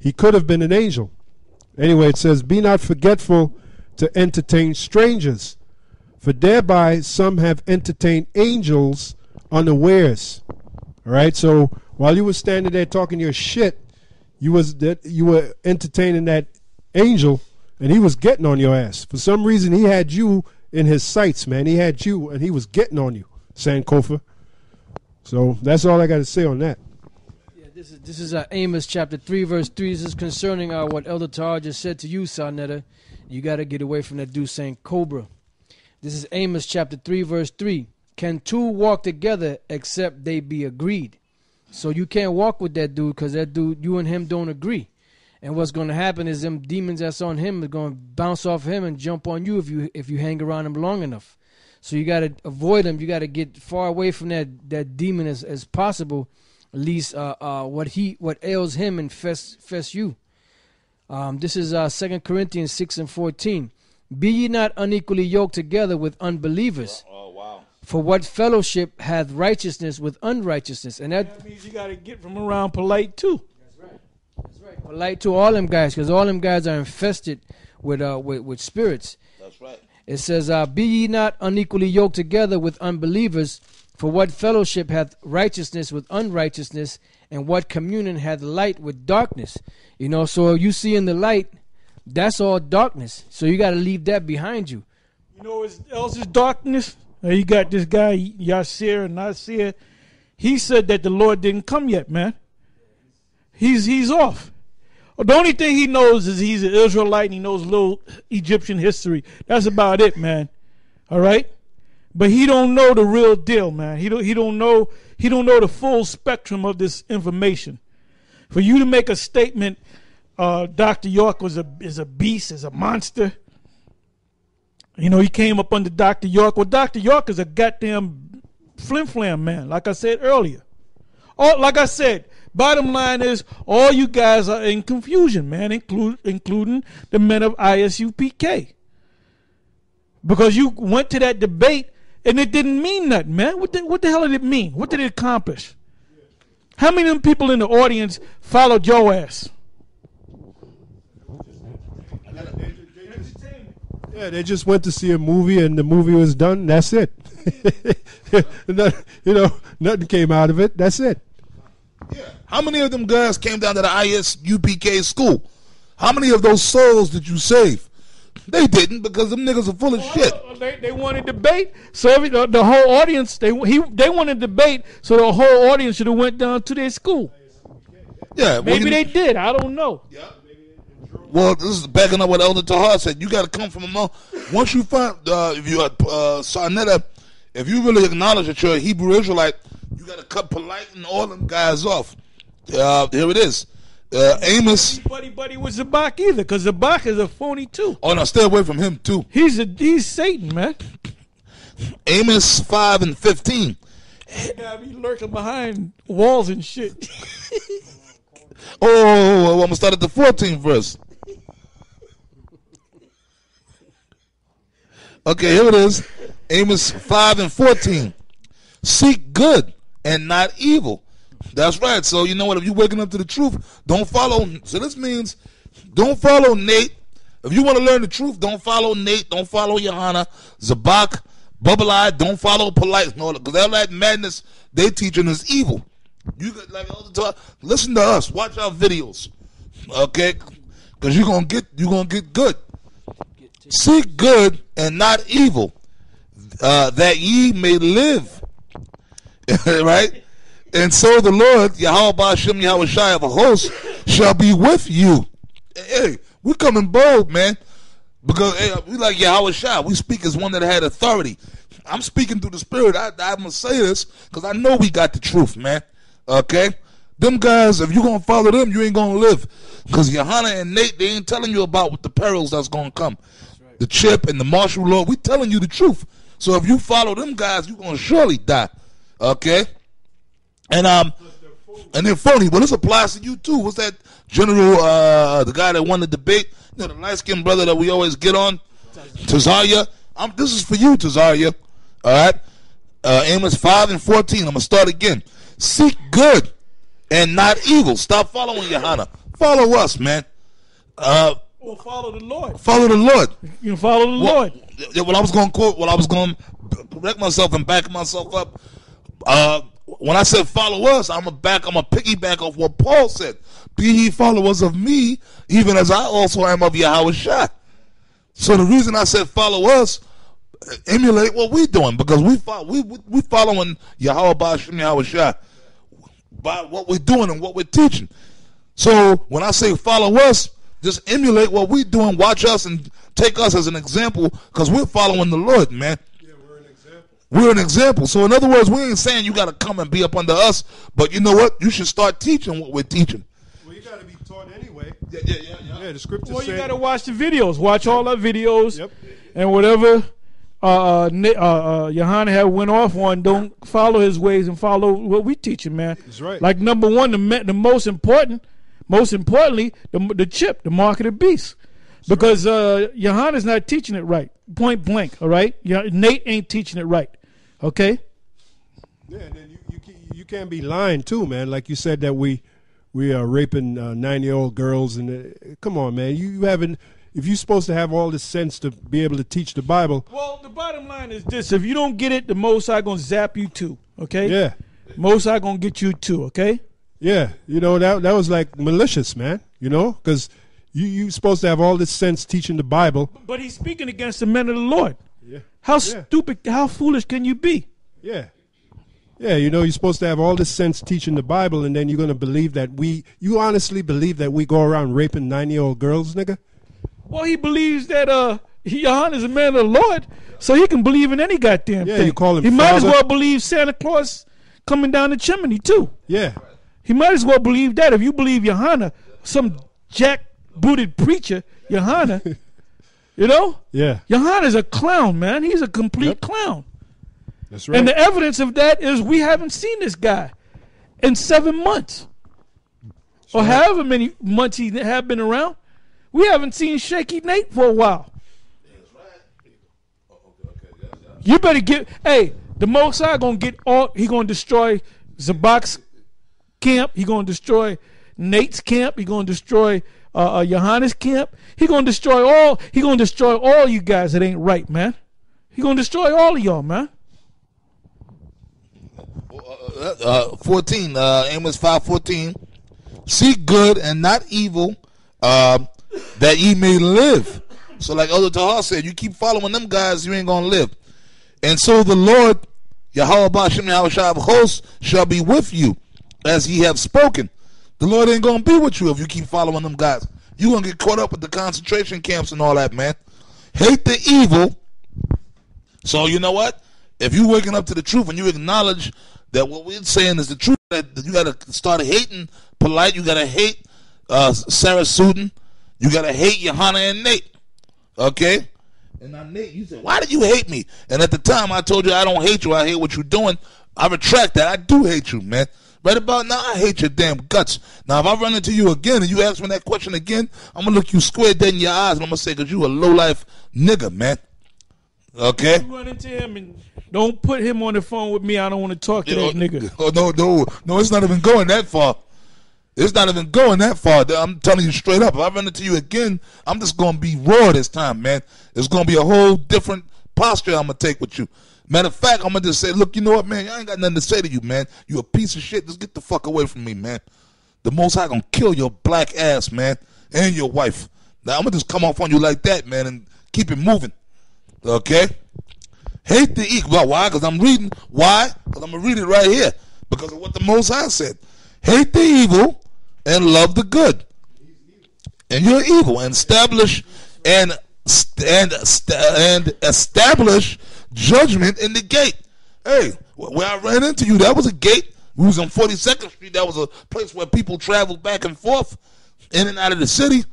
he could have been an angel. Anyway, it says, be not forgetful to entertain strangers, for thereby some have entertained angels unawares. All right, so while you were standing there talking your shit, you were entertaining that angel, and he was getting on your ass. For some reason, he had you in his sights, man. He had you, and he was getting on you, Sankofa. So that's all I got to say on that. Yeah, this is Amos chapter 3, verse 3. This is concerning what Elder Tar just said to you, Sarnetta. You got to get away from that dude saying cobra. This is Amos chapter 3, verse 3. Can two walk together except they be agreed? So you can't walk with that dude because that dude, you and him don't agree. And what's going to happen is them demons that's on him are going to bounce off him and jump on you if you hang around him long enough. So you got to avoid him. You got to get far away from that demon as possible. At least what ails him infests you. This is 2 Corinthians 6:14. Be ye not unequally yoked together with unbelievers. Oh, wow. For what fellowship hath righteousness with unrighteousness? And That means you got to get from around polite too. That's right. Polite to all them guys, because all them guys are infested with spirits. That's right. It says, be ye not unequally yoked together with unbelievers, for what fellowship hath righteousness with unrighteousness, and what communion hath light with darkness? You know, so you see in the light, that's all darkness. So you got to leave that behind you. You know what else is darkness? You got this guy, Yasir and Nasir. He said that the Lord didn't come yet, man. He's off. The only thing he knows is he's an Israelite and he knows a little Egyptian history. That's about it, man. All right? But he don't know the real deal, man. He don't know the full spectrum of this information. For you to make a statement, Dr. York is a beast, is a monster. You know, he came up under Dr. York. Well, Dr. York is a goddamn flim-flam, man, like I said earlier. Like I said, bottom line is all you guys are in confusion, man, including the men of ISUPK. Because you went to that debate and it didn't mean nothing, man. What the hell did it mean? What did it accomplish? How many of them people in the audience followed your ass? Yeah, they just went to see a movie and the movie was done. That's it. Nothing came out of it. That's it. Yeah. How many of them guys came down to the ISUPK school? How many of those souls did you save? They didn't, because them niggas are full of shit. They wanted debate, so the whole audience they wanted debate, so the whole audience should have went down to their school. Yeah, Maybe they did. I don't know. Yeah. Well, this is backing up what Elder Tahar said. You got to come from among. Once you find, if you are Sarnetta, if you really acknowledge that you're a Hebrew Israelite, you got to cut polite and all them guys off. Here it is. Amos. Buddy with Zabak either, because Zabak is a phony too. Oh no, stay away from him too. He's Satan, man. Amos 5 and 15. You gotta be lurking behind walls and shit. Oh, I'm going to start at the 14th verse. Okay, here it is. Amos 5 and 14. Seek good and not evil. That's right. So you know what? If you're waking up to the truth, don't follow. So this means don't follow Nate. If you want to learn the truth, don't follow Nate. Don't follow Johanna, Zabak, Bubble Eye. Don't follow Polite. No, because all that madness they teaching is evil. You got, like all the time, listen to us. Watch our videos, okay? Because you're gonna get good. Seek good and not evil, that ye may live. Right? And so the Lord, Yahweh Ba'ashem Yahweh Shai of a host, shall be with you. Hey, we're coming bold, man. Because hey, we like Yahweh Shai. We speak as one that had authority. I'm speaking through the Spirit. I must say this because I know we got the truth, man. Okay? Them guys, if you're going to follow them, you ain't going to live. Because Johanna and Nate, they ain't telling you about what the perils that's going to come. Right. The chip and the martial law, we telling you the truth. So if you follow them guys, you're going to surely die. Okay? And they're phony. Well, this applies to you too. What's that general, the guy that won the debate? You know, the light-skinned brother that we always get on? Tazaria. This is for you, Tazaria. All right? Amos 5 and 14. I'm going to start again. Seek good and not evil. Stop following Johanna. Follow us, man. Well, follow the Lord. Follow the Lord. You follow the Lord. What I was going to quote, what I was going to correct myself and back myself up. When I said follow us, I'm a piggyback off what Paul said. Be ye followers of me, even as I also am of Yahweh Shai. So the reason I said follow us, emulate what we doing, because we following Yahweh Ba'ashem Yahweh Shai by what we're doing and what we're teaching. So when I say follow us, just emulate what we're doing, watch us and take us as an example, because we're following the Lord, man. We're an example. So in other words, we ain't saying you got to come and be up under us, but you know what? You should start teaching what we're teaching. Well, you got to be taught anyway. Yeah. The scripture. Well, you got to watch the videos. Watch all our videos. Yep. And whatever Johanna had went off on, don't follow his ways and follow what we teaching, man. That's right. Like number one, the most importantly, the chip, the mark of the beast. Because Johanna's not teaching it right. Point blank, all right? Nate ain't teaching it right. Okay? Yeah, and then you can't be lying too, man. Like you said that we are raping 9-year-old girls, and come on, man. You haven't. If you're supposed to have all this sense to be able to teach the Bible. Well, the bottom line is this: if you don't get it, the Most High gonna zap you too. Okay? Yeah. Most High gonna get you too. Okay? Yeah, that was like malicious, man. Because you supposed to have all this sense teaching the Bible. But he's speaking against the men of the Lord. Yeah. How stupid, how foolish can you be? Yeah. Yeah, you're supposed to have all this sense teaching the Bible, and then you're going to believe that you honestly believe that we go around raping 9-year-old girls, nigga? Well, he believes that Johanna is a man of the Lord, so he can believe in any goddamn thing. Yeah, you call him He might as father. well believe Santa Claus coming down the chimney, too. Yeah. He might as well believe that. If you believe Johanna, some jack-booted preacher, Johanna... Yeah. Johanna's a clown, man. He's a complete clown. That's right. And the evidence of that is we haven't seen this guy in 7 months. Or however many months he have been around. We haven't seen Shaky Nate for a while. You better the Most High gonna he gonna destroy Zabak's camp. He gonna destroy Nate's camp. He gonna destroy Johanna's camp. He gonna destroy all you guys that ain't right, man. He gonna destroy all of y'all, man. 14, Amos 5:14. Seek good and not evil, that ye may live. So like Elder Tahar said, you keep following them guys, you ain't gonna live. And so the Lord, Yahweh Ba'ashem Yahweh Shai of hosts, shall be with you, as ye have spoken. The Lord ain't gonna be with you if you keep following them guys. You gonna get caught up with the concentration camps and all that, man. Hate the evil. So you know what? If you waking up to the truth and you acknowledge that what we're saying is the truth, that you gotta start hating Polite, you gotta hate Sarah Suden, you gotta hate Johanna and Nate. Okay? And now, Nate, you said, why did you hate me? And at the time, I told you I don't hate you. I hate what you're doing. I retract that. I do hate you, man. Right about now, I hate your damn guts. Now, if I run into you again and you ask me that question again, I'm going to look you square dead in your eyes and I'm going to say, because you a low-life nigga, man. Okay? You run into him and don't put him on the phone with me. I don't want to talk to that nigga. Oh, no, it's not even going that far. It's not even going that far. I'm telling you straight up. If I run into you again, I'm just going to be raw this time, man. It's going to be a whole different posture I'm going to take with you. Matter of fact, I'm going to just say, look, you know what, man? I ain't got nothing to say to you, man. You a piece of shit. Just get the fuck away from me, man. The Most High going to kill your black ass, man, and your wife. Now, I'm going to just come off on you like that, man, and keep it moving. Okay? Hate the evil. Why? Because I'm reading. Why? Because I'm going to read it right here. Because of what the Most High said. Hate the evil and love the good. And you're evil. And establish judgment in the gate. Hey, where I ran into you, that was a gate. We was on 42nd Street. That was a place where people traveled back and forth in and out of the city.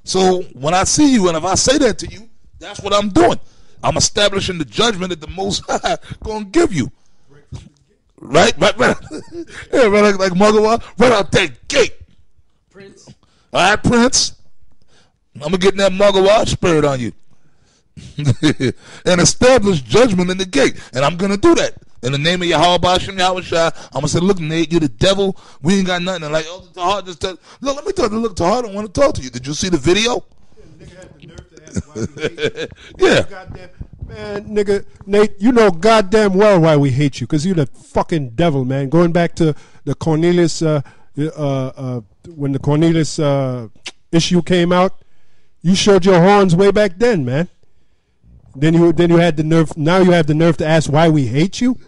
So when I see you and if I say that to you, that's what I'm doing. I'm establishing the judgment that the Most High going to give you. Right? Yeah, right like Muggawa. Right out that gate. Prince. All right, Prince. I'm going to get that Muggawa spirit on you. And establish judgment in the gate. And I'm going to do that. In the name of Yahweh Bashem Yahweh Shai, I'm going to say, look, Nate, you're the devil. We ain't got nothing. And like, Elder Tahar just tell, look, let me tell you, look, Tahar, I don't want to talk to you. Did you see the video? Yeah. Man, nigga, Nate, you know goddamn well why we hate you, because you're the fucking devil, man. Going back to the Cornelius, when the Cornelius issue came out, you showed your horns way back then, man. Then you had the nerve. Now you have the nerve to ask why we hate you.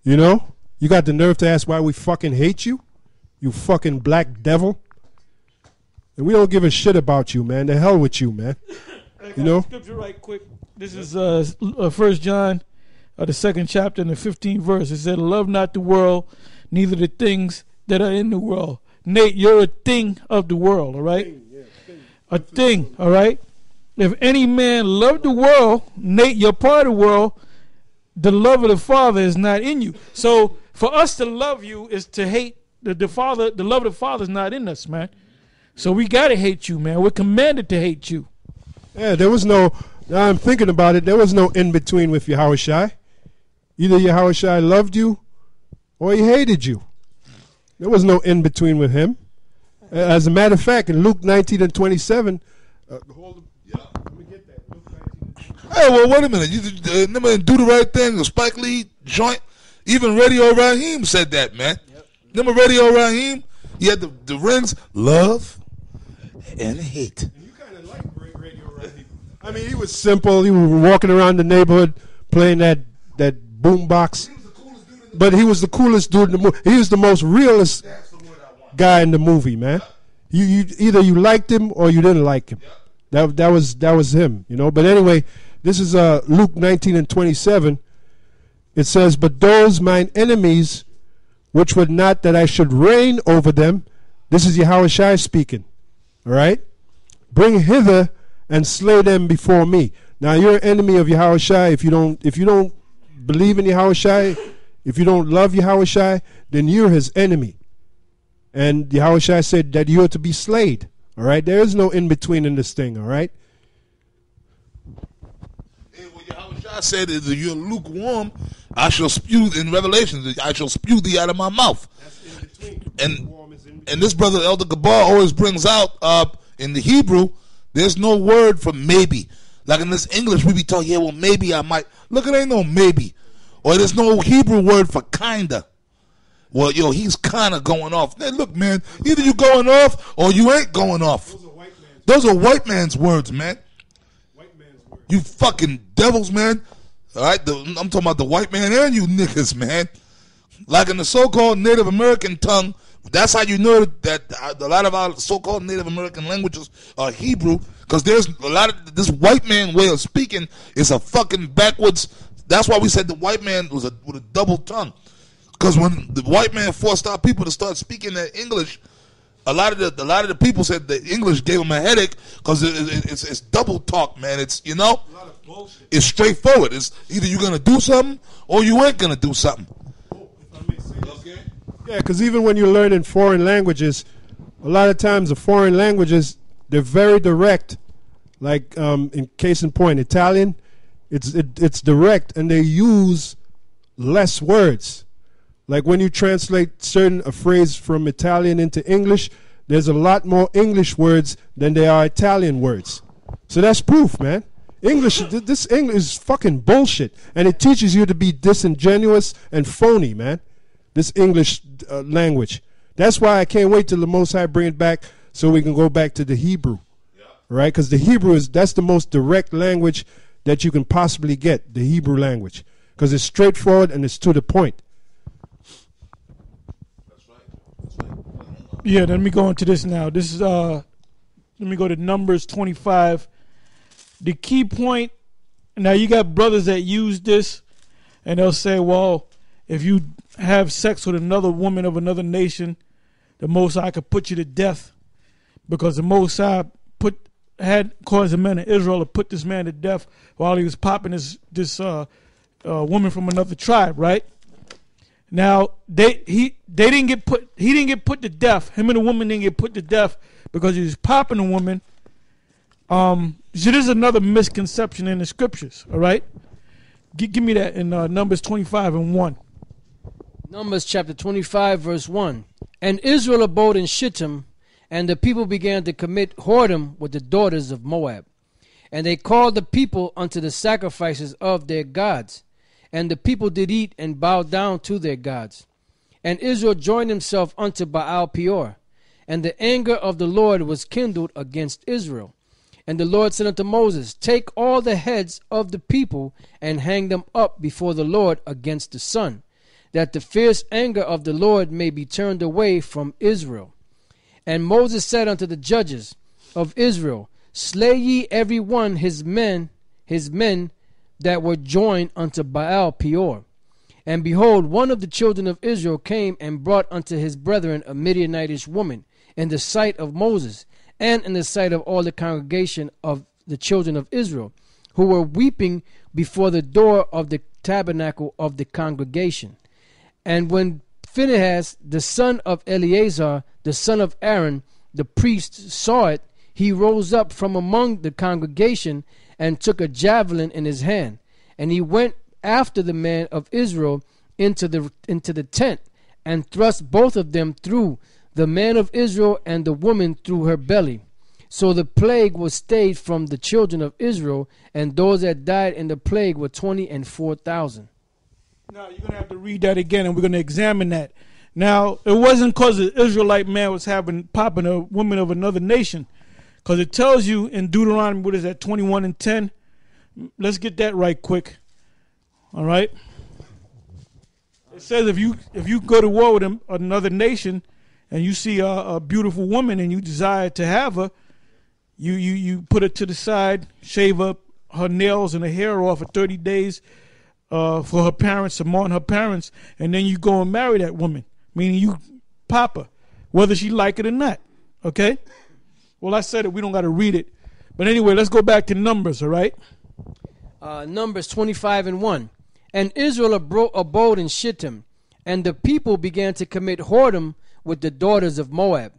You know, you got the nerve to ask why we fucking hate you. You fucking black devil. And we don't give a shit about you, man. The hell with you, man. You know. Scripture right quick. This is 1 John, the 2nd chapter and the 15th verse. It said, "Love not the world, neither the things that are in the world." Nate, you're a thing of the world, all right? A thing, all right? If any man love the world, Nate, you're part of the world, the love of the Father is not in you. So for us to love you is to hate the Father. The love of the Father is not in us, man. So we got to hate you, man. We're commanded to hate you. Yeah, there was no, now I'm thinking about it, there was no in-between with Yahweh Shai. Either Yahweh Shai loved you or he hated you. There was no in-between with him. As a matter of fact, in Luke 19 and 27, let me get that. Luke 19. Hey, well, wait a minute. You didn't do the right thing. The Spike Lee joint. Even Radio Raheem said that, man. Yep. Remember Radio Raheem? He had the rings, love and hate. And you kind of like Radio Raheem. I mean, he was simple. He was walking around the neighborhood playing that boom box. But he was the coolest dude in the movie. He was the most realist guy in the movie, man. You either you liked him or you didn't like him. That was him, you know. But anyway, this is Luke 19 and 27. It says, "But those mine enemies, which would not that I should reign over them," this is Yahweh Shai speaking. All right, "bring hither and slay them before me." Now you're an enemy of Yahweh Shai if you don't believe in Yahweh Shai. If you don't love Yahweh Shai, then you're his enemy. And Yahweh Shai said that you are to be slayed. All right? There is no in-between in this thing. All right? Hey, well, Yahweh Shai said, if you're lukewarm, I shall spew, in Revelation, I shall spew thee out of my mouth. That's in between. And this brother, Elder Gabar, always brings out, in the Hebrew, there's no word for maybe. Like in this English, we be talking, yeah, well, maybe I might. Look, it ain't no maybe. Or there's no Hebrew word for kinda. Well, yo, he's kind of going off. Hey, look, man, either you going off or you ain't going off. Those are white man's words, man. White man's words. You fucking devils, man. All right, I'm talking about the white man and you niggas, man. Like in the so-called Native American tongue, that's how you know that a lot of our so-called Native American languages are Hebrew, because there's a lot of this white man way of speaking is a fucking backwards. That's why we said the white man was with a double tongue. Because when the white man forced our people to start speaking that English, A lot of the people said the English gave them a headache because it's double talk, man. It's a lot of bullshit. It's straightforward. It's either you're gonna do something or you ain't gonna do something. Okay. Yeah, because even when you're learning foreign languages, a lot of times the foreign languages they're very direct. Like in case in point, Italian, it's direct and they use less words. Like when you translate a phrase from Italian into English, there's a lot more English words than there are Italian words. So that's proof, man. This English is fucking bullshit. And it teaches you to be disingenuous and phony, man. This English language. That's why I can't wait till the Most High bring it back so we can go back to the Hebrew. Yeah. Right? Because the Hebrew that's the most direct language that you can possibly get, the Hebrew language. Because it's straightforward and it's to the point. Yeah, let me go into this now. This is let me go to Numbers 25. The key point, now you got brothers that use this and they'll say, well, if you have sex with another woman of another nation, the Most High could put you to death because the Most High had caused the men of Israel to put this man to death while he was popping this woman from another tribe, right? Now he didn't get put to death. Him and the woman didn't get put to death because he was popping a woman. So there's another misconception in the scriptures. All right, give me that in Numbers 25:1. Numbers chapter 25 verse 1. And Israel abode in Shittim, and the people began to commit whoredom with the daughters of Moab. And they called the people unto the sacrifices of their gods. And the people did eat and bow down to their gods. And Israel joined himself unto Baal Peor. And the anger of the Lord was kindled against Israel. And the Lord said unto Moses, take all the heads of the people and hang them up before the Lord against the sun, that the fierce anger of the Lord may be turned away from Israel. And Moses said unto the judges of Israel, slay ye every one his men that were joined unto Baal Peor. And behold, one of the children of Israel came and brought unto his brethren a Midianitish woman in the sight of Moses, and in the sight of all the congregation of the children of Israel, who were weeping before the door of the tabernacle of the congregation. And when Phinehas, the son of Eleazar, the son of Aaron, the priest, saw it, he rose up from among the congregation and took a javelin in his hand, and he went after the man of Israel into the tent, and thrust both of them through, the man of Israel and the woman through her belly. So the plague was stayed from the children of Israel, and those that died in the plague were 24,000. Now you're gonna have to read that again, and we're gonna examine that. Now it wasn't because the Israelite man was popping a woman of another nation. Because it tells you in Deuteronomy, what is that, 21:10? Let's get that right quick. All right? It says if you go to war with another nation and you see a beautiful woman and you desire to have her, you put her to the side, shave up her nails and her hair off for 30 days for her parents, to mourn her parents, and then you go and marry that woman, meaning you pop her, whether she like it or not. Okay? Well, I said it. We don't got to read it. But anyway, let's go back to Numbers, all right? Numbers 25:1. And Israel abode in Shittim, and the people began to commit whoredom with the daughters of Moab.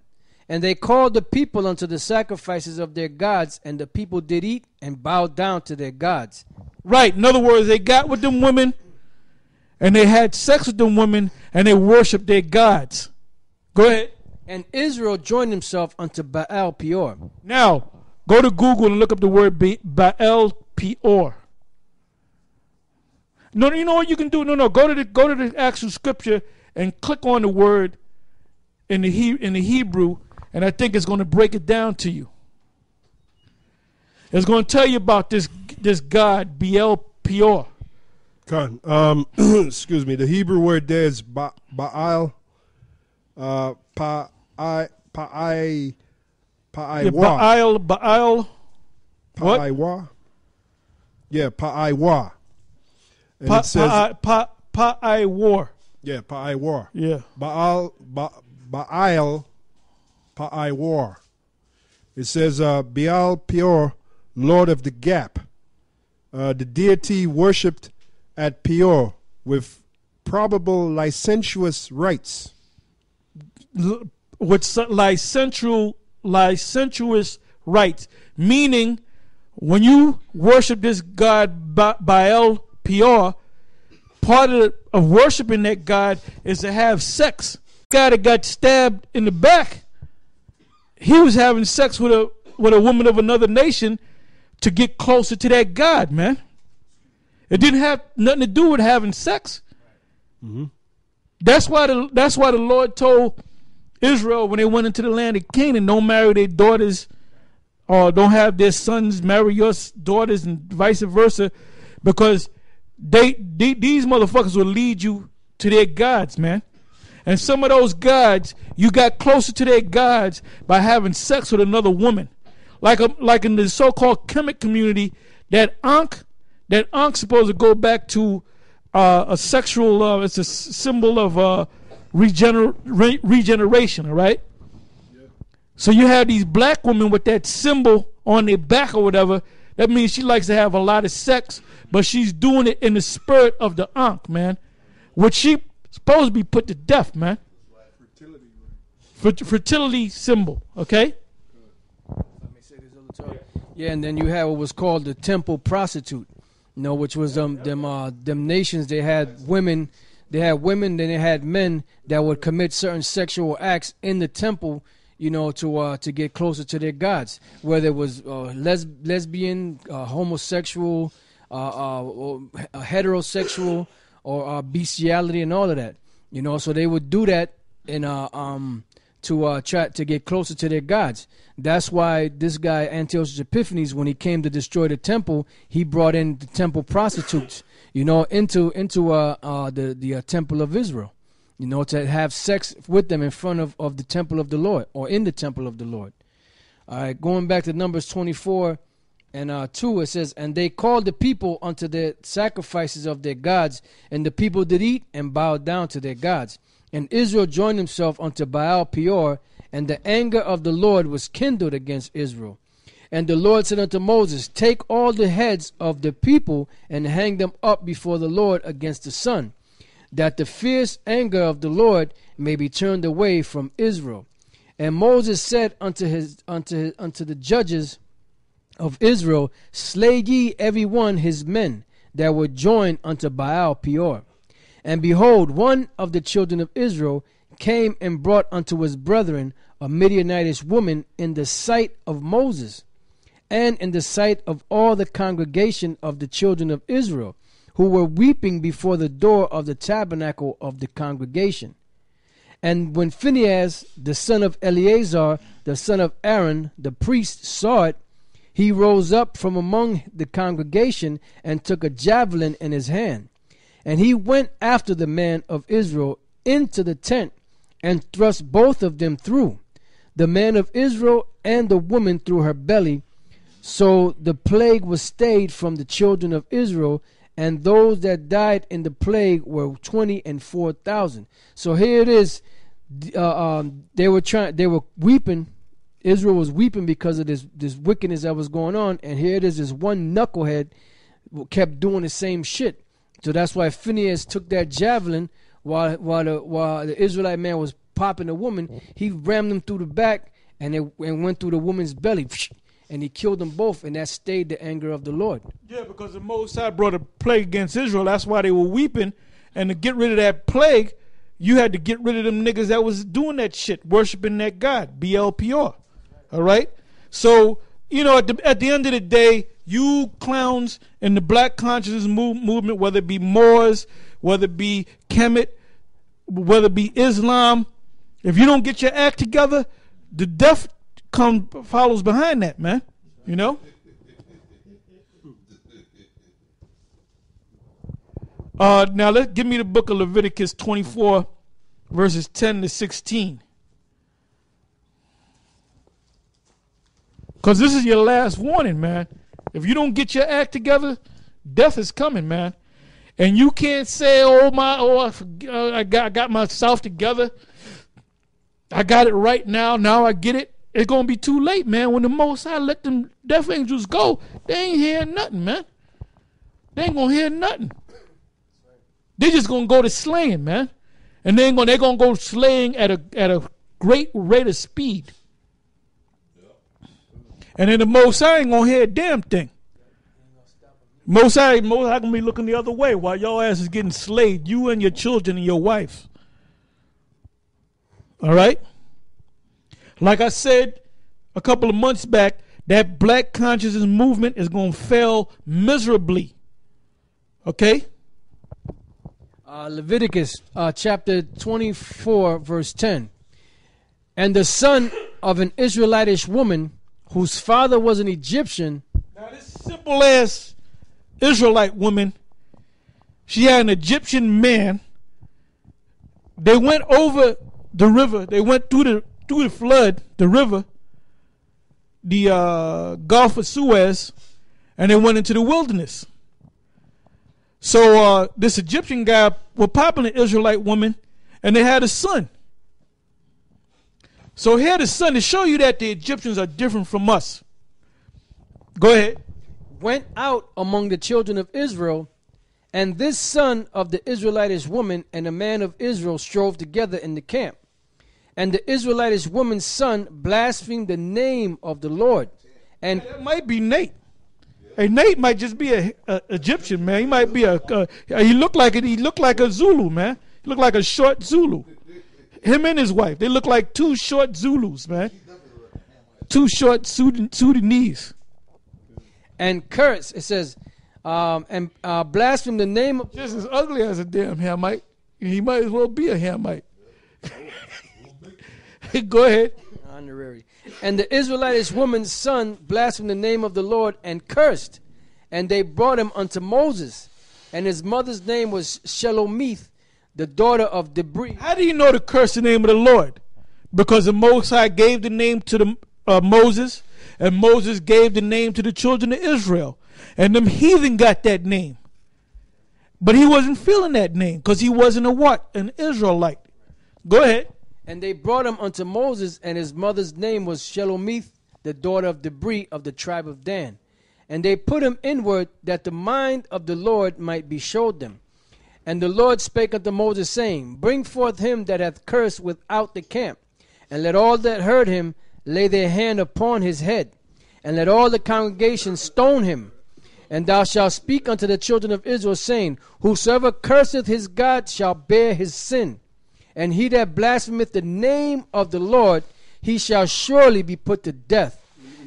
And they called the people unto the sacrifices of their gods, and the people did eat and bowed down to their gods. Right. In other words, they got with them women, and they had sex with them women, and they worshiped their gods. Go ahead. And Israel joined himself unto Baal Peor. Now, go to Google and look up the word Baal Peor. No, you know what you can do? No, go to the actual scripture and click on the word in the Hebrew, and I think it's going to break it down to you. It's going to tell you about this god Baal Peor. Excuse me. The Hebrew word there is Baal. Pa'aiwa. Baal. What? Pa'aiwa. Yeah, Pa'aiwa. And it says Pa'aiwa. Yeah, Pa'aiwa. Yeah. Baal Pa'ai War. It says Baal Peor, Lord of the Gap. The deity worshipped at Peor with probable licentious rites. With licentious rites, meaning when you worship this god Baal Peor, part of worshiping that god is to have sex. The guy that got stabbed in the back, he was having sex with a woman of another nation to get closer to that god, man. It didn't have nothing to do with having sex. Mm-hmm. That's why the Lord told Israel when they went into the land of Canaan, don't marry their daughters, or don't have their sons marry your daughters, and vice versa, because these motherfuckers will lead you to their gods, man. And some of those gods, you got closer to their gods by having sex with another woman, like in the so-called Kemet community. That Ankh supposed to go back to a sexual. It's a symbol of regeneration, all right? Yeah. So you have these black women with that symbol on their back or whatever. That means she likes to have a lot of sex, but she's doing it in the spirit of the Ankh, man. Which she supposed to be put to death, man. Fertility symbol, okay? Yeah, and then you have what was called the temple prostitute, which was them nations. They had women, then they had men that would commit certain sexual acts in the temple, to get closer to their gods. Whether it was lesbian, homosexual, heterosexual, or bestiality, and all of that. So they would do that to try to get closer to their gods. That's why this guy Antiochus Epiphanes, when he came to destroy the temple, he brought in the temple prostitutes, into the temple of Israel, to have sex with them in front of the temple of the Lord, or in the temple of the Lord. All right, going back to Numbers 24 and 2, it says, "And they called the people unto the sacrifices of their gods, and the people did eat and bowed down to their gods. And Israel joined himself unto Baal Peor, and the anger of the Lord was kindled against Israel. And the Lord said unto Moses, Take all the heads of the people and hang them up before the Lord against the sun, that the fierce anger of the Lord may be turned away from Israel. And Moses said unto the judges of Israel, Slay ye every one his men that were joined unto Baal Peor. And behold, one of the children of Israel came and brought unto his brethren a Midianitish woman in the sight of Moses, and in the sight of all the congregation of the children of Israel, who were weeping before the door of the tabernacle of the congregation. And when Phinehas, the son of Eleazar, the son of Aaron, the priest, saw it, he rose up from among the congregation and took a javelin in his hand. And he went after the man of Israel into the tent and thrust both of them through, the man of Israel and the woman through her belly. So the plague was stayed from the children of Israel, and those that died in the plague were 24,000. So here it is. They were weeping. Israel was weeping because of this wickedness that was going on, and here it is. This one knucklehead kept doing the same shit. So that's why Phinehas took that javelin while the Israelite man was popping the woman. He rammed them through the back and went through the woman's belly, and he killed them both, and that stayed the anger of the Lord. Yeah, because the Most High brought a plague against Israel. That's why they were weeping. And to get rid of that plague, you had to get rid of them niggas that was doing that shit, worshiping that God, Baal Peor. All right? So, at the end of the day, you clowns in the black consciousness movement, whether it be Moors, whether it be Kemet, whether it be Islam, if you don't get your act together, the death follows behind that, man. Now give me the book of Leviticus 24, verses 10 to 16. Because this is your last warning, man. If you don't get your act together, death is coming, man. And you can't say, I got myself together. I got it right now. Now I get it. It's going to be too late, man. When the Most High let them death angels go, they ain't hearing nothing, man. They ain't going to hear nothing. They just going to go to slaying, man. And they're going to go slaying at a great rate of speed. And then the Most High ain't going to hear a damn thing. Most High going to be looking the other way while your ass is getting slayed, you and your children and your wife. All right? Like I said a couple of months back, that black consciousness movement is going to fail miserably. Okay? Leviticus chapter 24, verse 10. And the son of an Israelitish woman, whose father was an Egyptian. Now this simple ass Israelite woman, she had an Egyptian man. They went over the river. They went through the flood, the river, the Gulf of Suez, and they went into the wilderness. So this Egyptian guy was popping an Israelite woman, and they had a son. So here the son to show you that the Egyptians are different from us. Go ahead. Went out among the children of Israel, and this son of the Israelitish woman and a man of Israel strove together in the camp. And the Israelitish woman's son blasphemed the name of the Lord. And that might be Nate. Hey, Nate might just be a Egyptian, man. He might be he looked like a Zulu, man. He looked like a short Zulu. Him and his wife, they look like two short Zulus, man. Two short Sudanese. And curse, it says, and blaspheme the name of... Just as ugly as a damn Hamite. He might as well be a Hamite. Go ahead. Honorary. And the Israelitish woman's son blasphemed the name of the Lord and cursed. And they brought him unto Moses. And his mother's name was Shelomith, the daughter of Debri. How do you know to curse the name of the Lord? Because the Most High gave the name to Moses, and Moses gave the name to the children of Israel. And them heathen got that name. But he wasn't feeling that name because he wasn't an Israelite. Go ahead. And they brought him unto Moses, and his mother's name was Shelomith, the daughter of Debri of the tribe of Dan. And they put him inward, that the mind of the Lord might be showed them. And the Lord spake unto Moses, saying, Bring forth him that hath cursed without the camp, and let all that heard him lay their hand upon his head, and let all the congregation stone him. And thou shalt speak unto the children of Israel, saying, Whosoever curseth his God shall bear his sin. And he that blasphemeth the name of the Lord, he shall surely be put to death.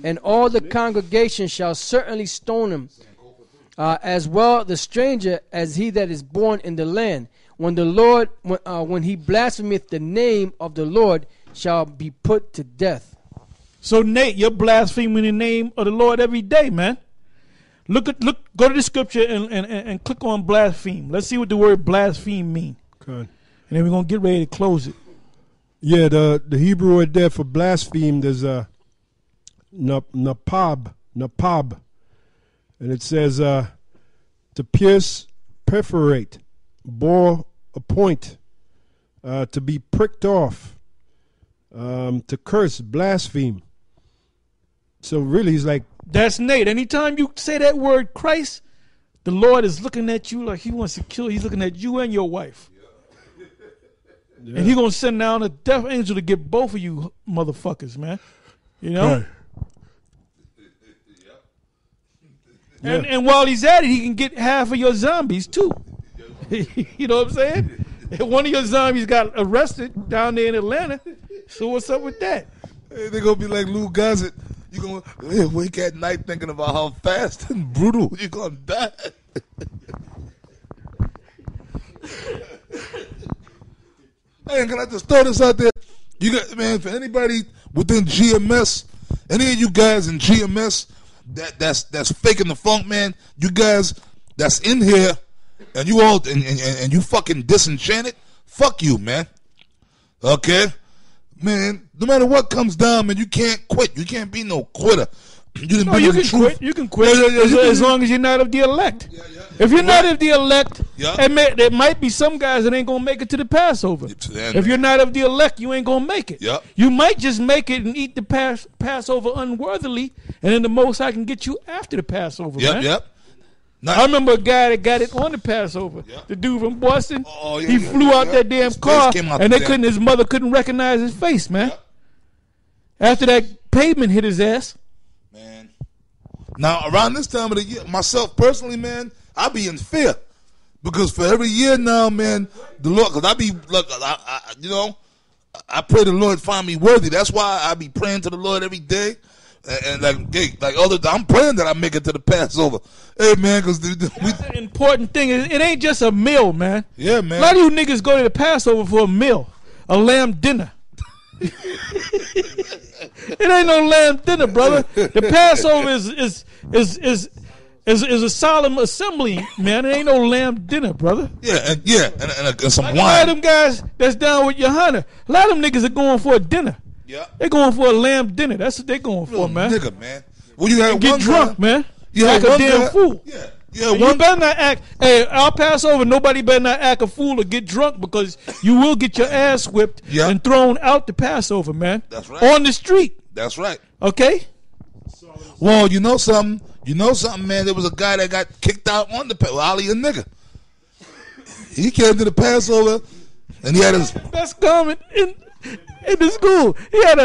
And all the congregation shall certainly stone him, as well the stranger as he that is born in the land. When he blasphemeth the name of the Lord, shall be put to death. So Nate, you're blaspheming the name of the Lord every day, man. Go to the scripture and click on blaspheme. Let's see what the word blaspheme mean. Okay. And then we're going to get ready to close it. Yeah, the Hebrew word there for blaspheme is napab. And it says to pierce, perforate, bore a point, to be pricked off, to curse, blaspheme. So really he's like... That's Nate. Anytime you say that word Christ, the Lord is looking at you like he wants to kill you. He's looking at you and your wife. Yeah. And he's going to send down a death angel to get both of you motherfuckers, man. You know? Right. And while he's at it, he can get half of your zombies, too. You know what I'm saying? And one of your zombies got arrested down there in Atlanta. So what's up with that? Hey, they're going to be like Lou Gossett. You're going to wake at night thinking about how fast and brutal you're going to die. Man, can I just throw this out there? You got, man, for anybody within GMS, any of you guys in GMS that's faking the funk, man, you guys that's in here and you all and you fucking disenchanted, fuck you, man. Okay? Man, no matter what comes down, man, you can't quit. You can't be no quitter. You didn't No, bring you the can truth. quit. You can quit as long as you're not of the elect. If you're not of the elect, there might be some guys that ain't gonna make it to the Passover. If you're not of the elect, you ain't gonna make it. Yep. You might just make it and eat the Passover unworthily, and then the Most High can get you after the Passover. Man. Yep. I remember a guy that got it on the Passover. Yep. The dude from Boston. Oh, yeah, he flew out that damn car, and his mother couldn't recognize his face, man. Yep. After that pavement hit his ass. Man. Now, around this time of the year, myself personally, man, I be in fear. Because for every year now, man, the Lord, because I be, like, I pray the Lord find me worthy. That's why I be praying to the Lord every day. And I'm praying that I make it to the Passover. Hey, man, because that's an important thing. It ain't just a meal, man. Yeah, man. A lot of you niggas go to the Passover for a meal, a lamb dinner. It ain't no lamb dinner, brother. The Passover is a solemn assembly, man. It ain't no lamb dinner, brother. Yeah, and some like wine. A lot of them guys that's down with Johanna, a lot of them niggas are going for a dinner. Yeah, they going for a lamb dinner. That's what they going for, man. Nigga, man. Well, you had get drunk, man. You like a damn fool. Yeah. You better not act. Hey, our Passover, nobody better not act a fool or get drunk, because you will get your ass whipped and thrown out the Passover, man. That's right. On the street. That's right. Okay. Well, you know something, man. There was a guy that got kicked out on the Passover. Ali, a nigga. He came to the Passover, and he had his best garment in the school. He had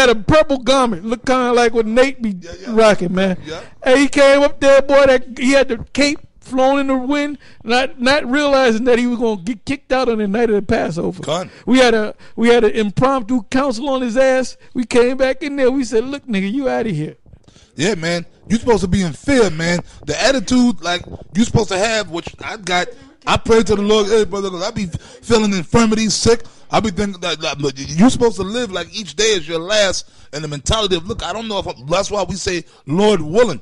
a purple garment, looked kind of like what Nate be rocking, man. Yeah. And he came up there, boy. He had the cape flown in the wind, not realizing that he was gonna get kicked out on the night of the Passover. We had an impromptu council on his ass. We came back in there. We said, "Look, nigga, you out of here." Yeah, man. You supposed to be in fear, man. The attitude, like, you supposed to have, which I got. I pray to the Lord, hey, brother, because I be feeling infirmities, sick. I be thinking that you're supposed to live like each day is your last, and the mentality of, look, I don't know if that's why we say, Lord willing.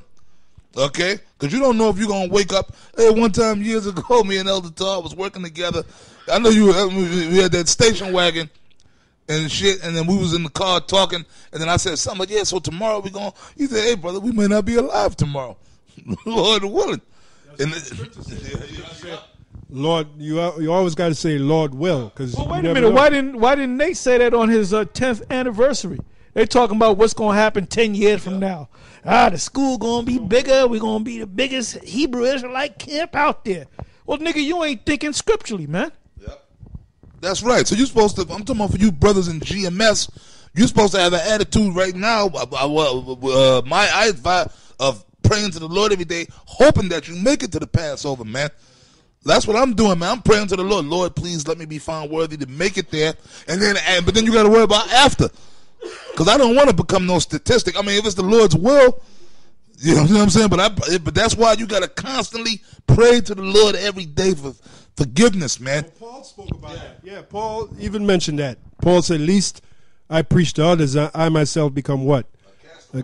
Okay? Because you don't know if you're going to wake up. Hey, one time years ago, me and Elder Todd was working together. I know we had that station wagon and shit, and then we was in the car talking, and then I said something like, yeah, so tomorrow we going, he said, hey, brother, we may not be alive tomorrow. Lord willing. And Lord, you always got to say Lord will. Well, wait a minute. Why didn't Nate say that on his 10th anniversary? They talking about what's going to happen 10 years from now. The school going to be bigger. We're going to be the biggest Hebrew Israelite camp out there. Well, nigga, you ain't thinking scripturally, man. Yep. That's right. So you're supposed to, I'm talking about for you brothers in GMS, you're supposed to have an attitude right now, my advice of praying to the Lord every day, hoping that you make it to the Passover, man. That's what I'm doing, man. I'm praying to the Lord. Lord, please let me be found worthy to make it there. But then you got to worry about after. Because I don't want to become no statistic. I mean, if it's the Lord's will, you know what I'm saying? But that's why you got to constantly pray to the Lord every day for forgiveness, man. Well, Paul spoke about that. Yeah, Paul even mentioned that. Paul said, least I preach to others, I myself become what?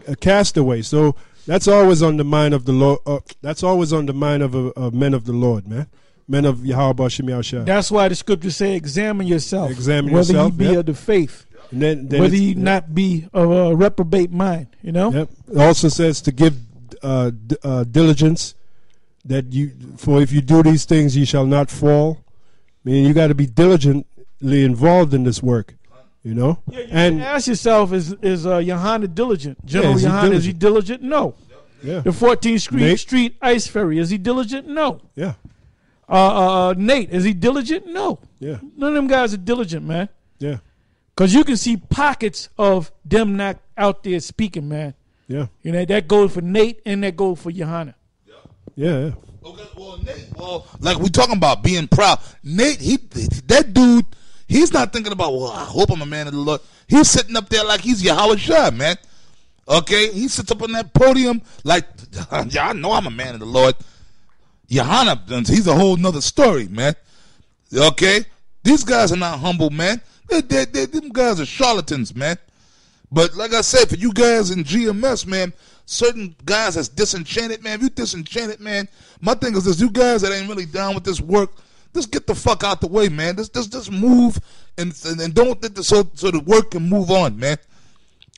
A castaway. So that's always on the mind of the Lord. That's always on the mind of men of the Lord, man. Men of Yahweh Shem Yahushua. That's why the scriptures say, examine yourself. Examine whether yourself. Whether you be of the faith. And then whether you not be of a reprobate mind, you know? Yep. It also says to give diligence, that if you do these things, you shall not fall. I mean, you got to be diligently involved in this work, you know? Yeah, you can ask yourself, is Johanna diligent? General Johanna, is he diligent? No. Yeah. The 14th Street Ice Ferry, is he diligent? No. Yeah. Nate, is he diligent? No. Yeah. None of them guys are diligent, man. Yeah. Because you can see pockets of them not out there speaking, man. Yeah. You know, that goes for Nate and that goes for Johanna. Yeah. Okay, well, Nate, like we talking about being proud. Nate, that dude, he's not thinking about, well, I hope I'm a man of the Lord. He's sitting up there like he's Yahweh Shah, man. Okay? He sits up on that podium like, yeah, I know I'm a man of the Lord. Johanna, he's a whole nother story, man. Okay? These guys are not humble, man. Them guys are charlatans, man. But like I said, for you guys in GMS, man, certain guys that's disenchanted, man. If you disenchanted, man, my thing is this: you guys that ain't really down with this work, just get the fuck out the way, man. Just move and don't so the work can move on, man.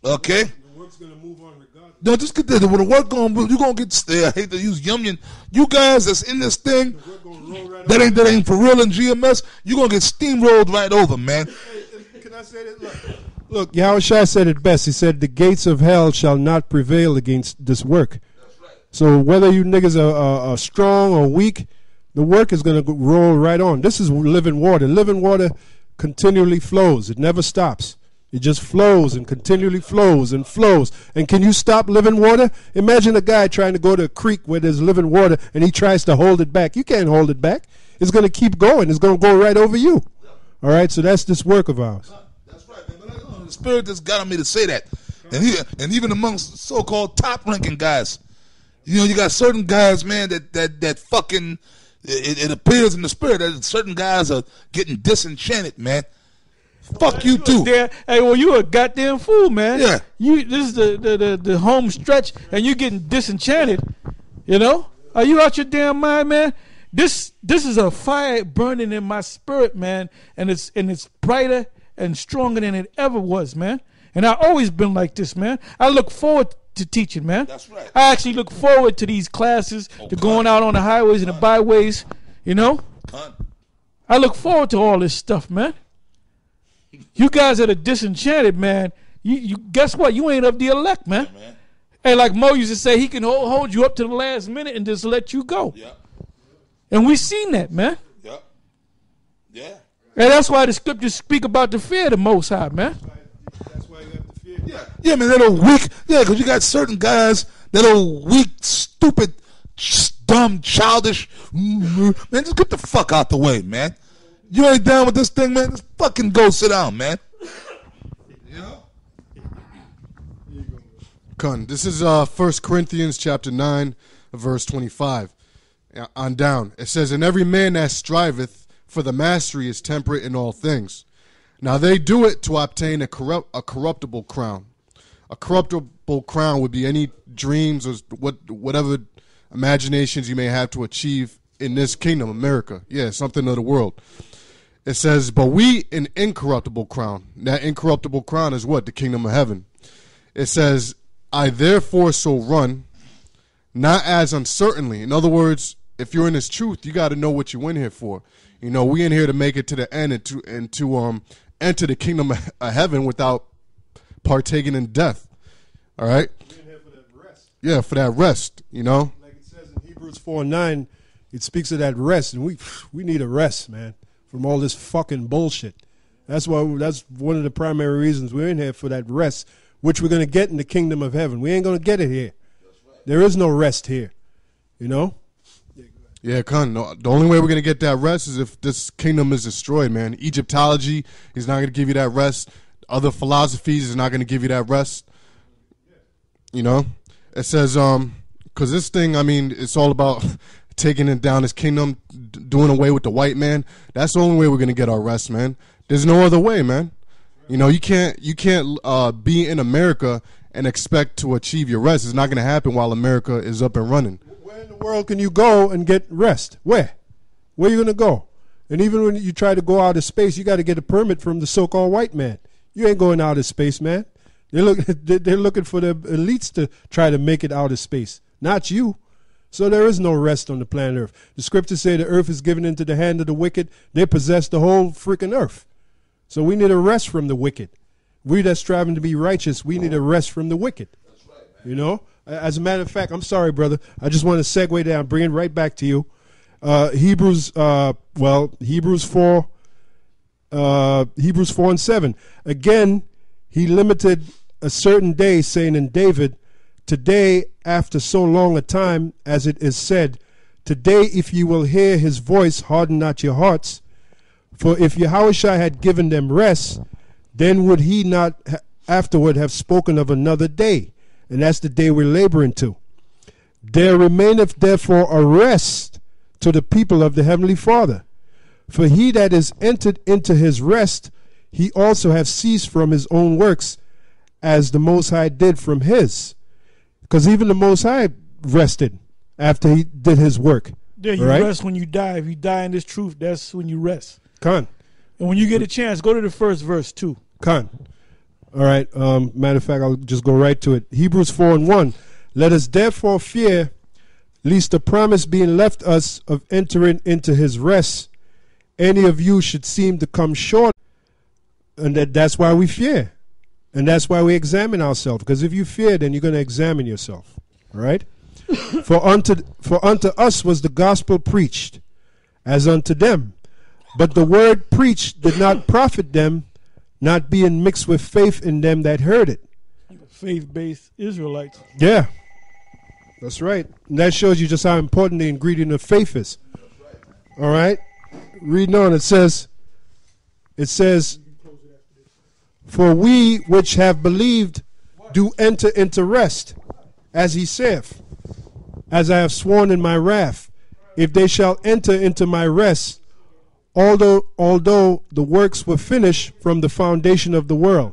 Okay? The work's going to move on regardless. No, just get there. When the work going, you're going to get, I hate to use yum. You guys that's in this thing, The work gonna roll right that ain't for real in GMS, you're going to get steamrolled right over, man. Can I say that? Look, Yahushua said it best. He said, the gates of hell shall not prevail against this work. That's right. So whether you niggas are strong or weak, the work is going to roll right on. This is living water. Living water continually flows. It never stops. It just flows and continually flows and flows. And can you stop living water? Imagine a guy trying to go to a creek where there's living water and he tries to hold it back. You can't hold it back. It's going to keep going. It's going to go right over you. All right, so that's this work of ours. That's right, man. But the Spirit just got on me to say that. And even amongst so-called top-ranking guys, you know, you got certain guys, man, that fucking, it appears in the Spirit that certain guys are getting disenchanted, man. Fuck you too. Hey, well, you a goddamn fool, man. Yeah. This is the home stretch, and you getting disenchanted. You know? Are you out your damn mind, man? This is a fire burning in my spirit, man, and it's brighter and stronger than it ever was, man. And I've always been like this, man. I look forward to teaching, man. That's right. I actually look forward to these classes, to going out on the highways and the byways, you know? I look forward to all this stuff, man. You guys that are disenchanted, man, you guess what? You ain't of the elect, man. Yeah, man. And like Mo used to say, he can hold you up to the last minute and just let you go. Yeah. And we seen that, man. Yeah. Yeah. And that's why the scriptures speak about the fear of the Most High, man. That's why you have to fear. Yeah, man, that old weak. Yeah, because you got certain guys that old weak, stupid, dumb, childish. Man, just get the fuck out the way, man. You ain't down with this thing, man? Just fucking go sit down, man. Yeah. Kun, this is 1 Corinthians chapter 9, verse 25. On down. It says, and every man that striveth for the mastery is temperate in all things. Now they do it to obtain a corruptible crown. A corruptible crown would be any dreams or whatever imaginations you may have to achieve in this kingdom, America. Yeah, something of the world. It says, but we an incorruptible crown. That incorruptible crown is what? The kingdom of heaven. It says, I therefore so run, not as uncertainly. In other words, if you're in this truth, you got to know what you in here for. You know, we in here to make it to the end and to enter the kingdom of heaven without partaking in death. All right? We're in here for that rest. Yeah, for that rest, you know? Like it says in Hebrews 4:9, it speaks of that rest, and we need a rest, man, from all this fucking bullshit. That's one of the primary reasons we're in here, for that rest, which we're going to get in the kingdom of heaven. We ain't going to get it here. There is no rest here, you know? Yeah, no, the only way we're going to get that rest is if this kingdom is destroyed, man. Egyptology is not going to give you that rest. Other philosophies is not going to give you that rest. You know? It says, because this thing, I mean, it's all about taking it down, this kingdom, doing away with the white man. That's the only way we're going to get our rest, man. There's no other way, man. You know, you can't be in America and expect to achieve your rest. It's not going to happen while America is up and running. Where in the world can you go and get rest? Where are you going to go? And even when you try to go out of space, you got to get a permit from the so-called white man. You ain't going out of space, man. They're looking for the elites to try to make it out of space, not you. So there is no rest on the planet Earth. The scriptures say the earth is given into the hand of the wicked. They possess the whole freaking earth. So we need a rest from the wicked. We that's striving to be righteous, we need a rest from the wicked. That's right, man. You know? As a matter of fact, I'm sorry, brother. I just want to segue down, bring it right back to you. Hebrews 4 and 7. Again, he limited a certain day, saying in David, today, after so long a time, as it is said, today, if you will hear his voice, harden not your hearts. For if Yahushua had given them rest, then would he not afterward have spoken of another day? And that's the day we're laboring to. There remaineth therefore a rest to the people of the Heavenly Father. For he that is entered into his rest, he also have ceased from his own works, as the Most High did from his. Because even the Most High rested after he did his work. Yeah, you rest when you die. If you die in this truth, that's when you rest. Khan. And when you get a chance, go to the first verse too. Khan. All right. Matter of fact, I'll just go right to it. Hebrews 4:1. Let us therefore fear, lest the promise being left us of entering into his rest, any of you should seem to come short. And that's why we fear. And that's why we examine ourselves. Because if you fear, then you're going to examine yourself. All right? For unto us was the gospel preached, as unto them. But the word preached did not profit them, not being mixed with faith in them that heard it. Faith-based Israelites. Yeah. That's right. And that shows you just how important the ingredient of faith is. All right? Reading on, it says, for we which have believed do enter into rest, as he saith, as I have sworn in my wrath, if they shall enter into my rest, although the works were finished from the foundation of the world.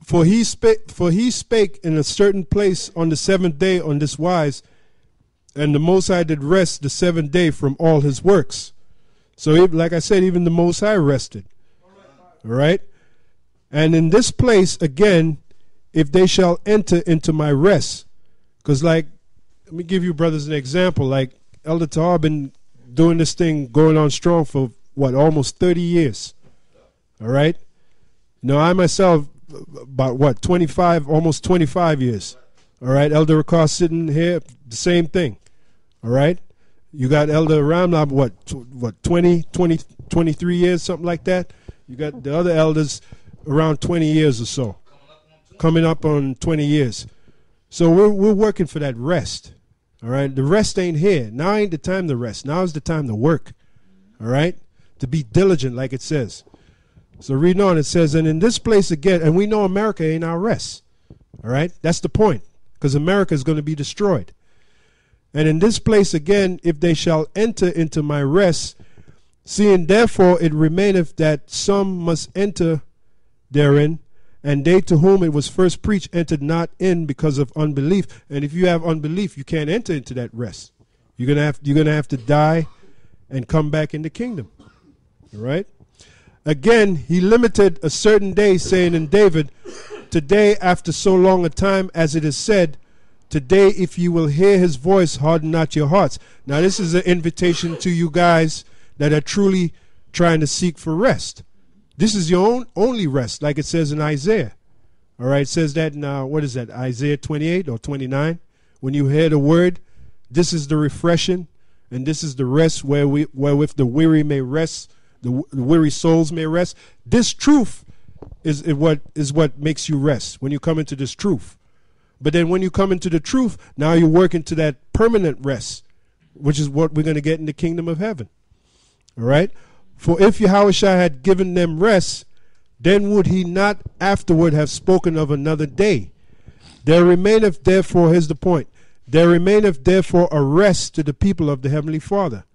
For he spake in a certain place on the seventh day on this wise, and the Most High did rest the seventh day from all his works. So, like I said, even the Most High rested. All right? And in this place, again, if they shall enter into my rest. Because, like, let me give you brothers an example. Like, Elder Tahar been doing this thing going on strong for, almost 30 years. All right? I myself, about 25, almost 25 years. All right? Elder Rakar sitting here, the same thing. All right? You got Elder Ramlab, 20, 23 years, something like that. You got the other elders around 20 years or so. Coming up on 20 years. So we're working for that rest. All right? The rest ain't here. Now ain't the time to rest. Now is the time to work. All right? To be diligent, like it says. So reading on, it says, and in this place again, and we know America ain't our rest. All right? That's the point. Because America is going to be destroyed. And in this place again, if they shall enter into my rest, seeing therefore it remaineth that some must enter therein, and they to whom it was first preached entered not in because of unbelief. And if you have unbelief, you can't enter into that rest. You're gonna have to die and come back in the kingdom. All right? Again, he limited a certain day, saying in David, today after so long a time as it is said, today if you will hear his voice, harden not your hearts. Now this is an invitation to you guys that are truly trying to seek for rest. This is your only rest, like it says in Isaiah. All right, it says that in, what is that, Isaiah 28 or 29? When you hear the word, this is the refreshing, and this is the rest wherewith the weary may rest, the weary souls may rest. This truth is what makes you rest, when you come into this truth. But then when you come into the truth, now you work into that permanent rest, which is what we're going to get in the kingdom of heaven. All right? For if Yahushua had given them rest, then would he not afterward have spoken of another day? There remaineth therefore, here's the point, there remaineth therefore a rest to the people of the Heavenly Father.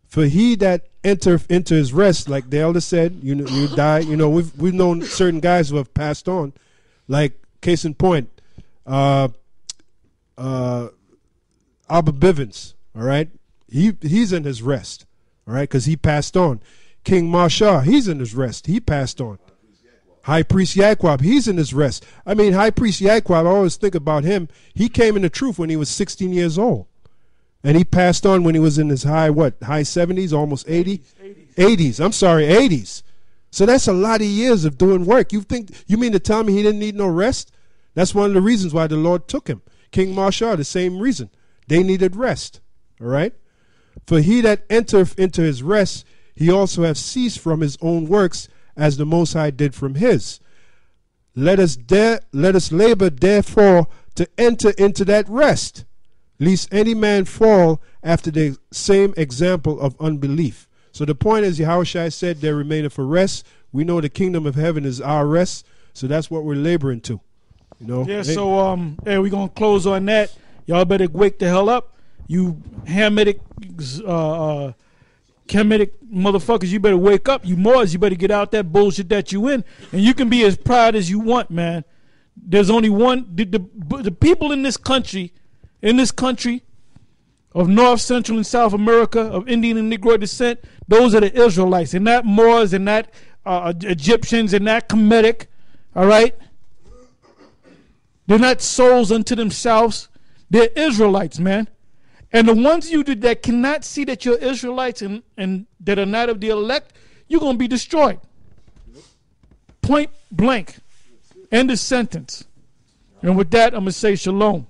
For he that entereth into his rest, like the elder said, you die. We've known certain guys who have passed on, like case in point, Abba Bivens. All right, he's in his rest. All right, because he passed on. King Marshall, he's in his rest. He passed on. High Priest Yaquab, he's in his rest. I mean, High Priest Yaquab, I always think about him. He came in the truth when he was 16 years old. And he passed on when he was in his high 70s, almost 80? 80s. I'm sorry, 80s. So that's a lot of years of doing work. You mean to tell me he didn't need no rest? That's one of the reasons why the Lord took him. King Marshall, the same reason. They needed rest. All right? For he that entereth into his rest, he also hath ceased from his own works, as the Most High did from his. Let us labor therefore to enter into that rest, lest any man fall after the same example of unbelief. So the point is, Yahushua said, there remaineth a rest. We know the kingdom of heaven is our rest, so that's what we're laboring to. Yeah. So we're gonna close on that. Y'all better wake the hell up. You Hamitic, Kemetic motherfuckers, you better wake up. You Moors, you better get out that bullshit that you in. And you can be as proud as you want, man. There's only one. The people in this country of North, Central, and South America, of Indian and Negro descent, those are the Israelites. And not Moors and not Egyptians. They're not Kemetic. All right? They're not souls unto themselves. They're Israelites, man. And the ones that cannot see that you're Israelites and that are not of the elect, you're going to be destroyed. Point blank. End of sentence. And with that, I'm going to say shalom.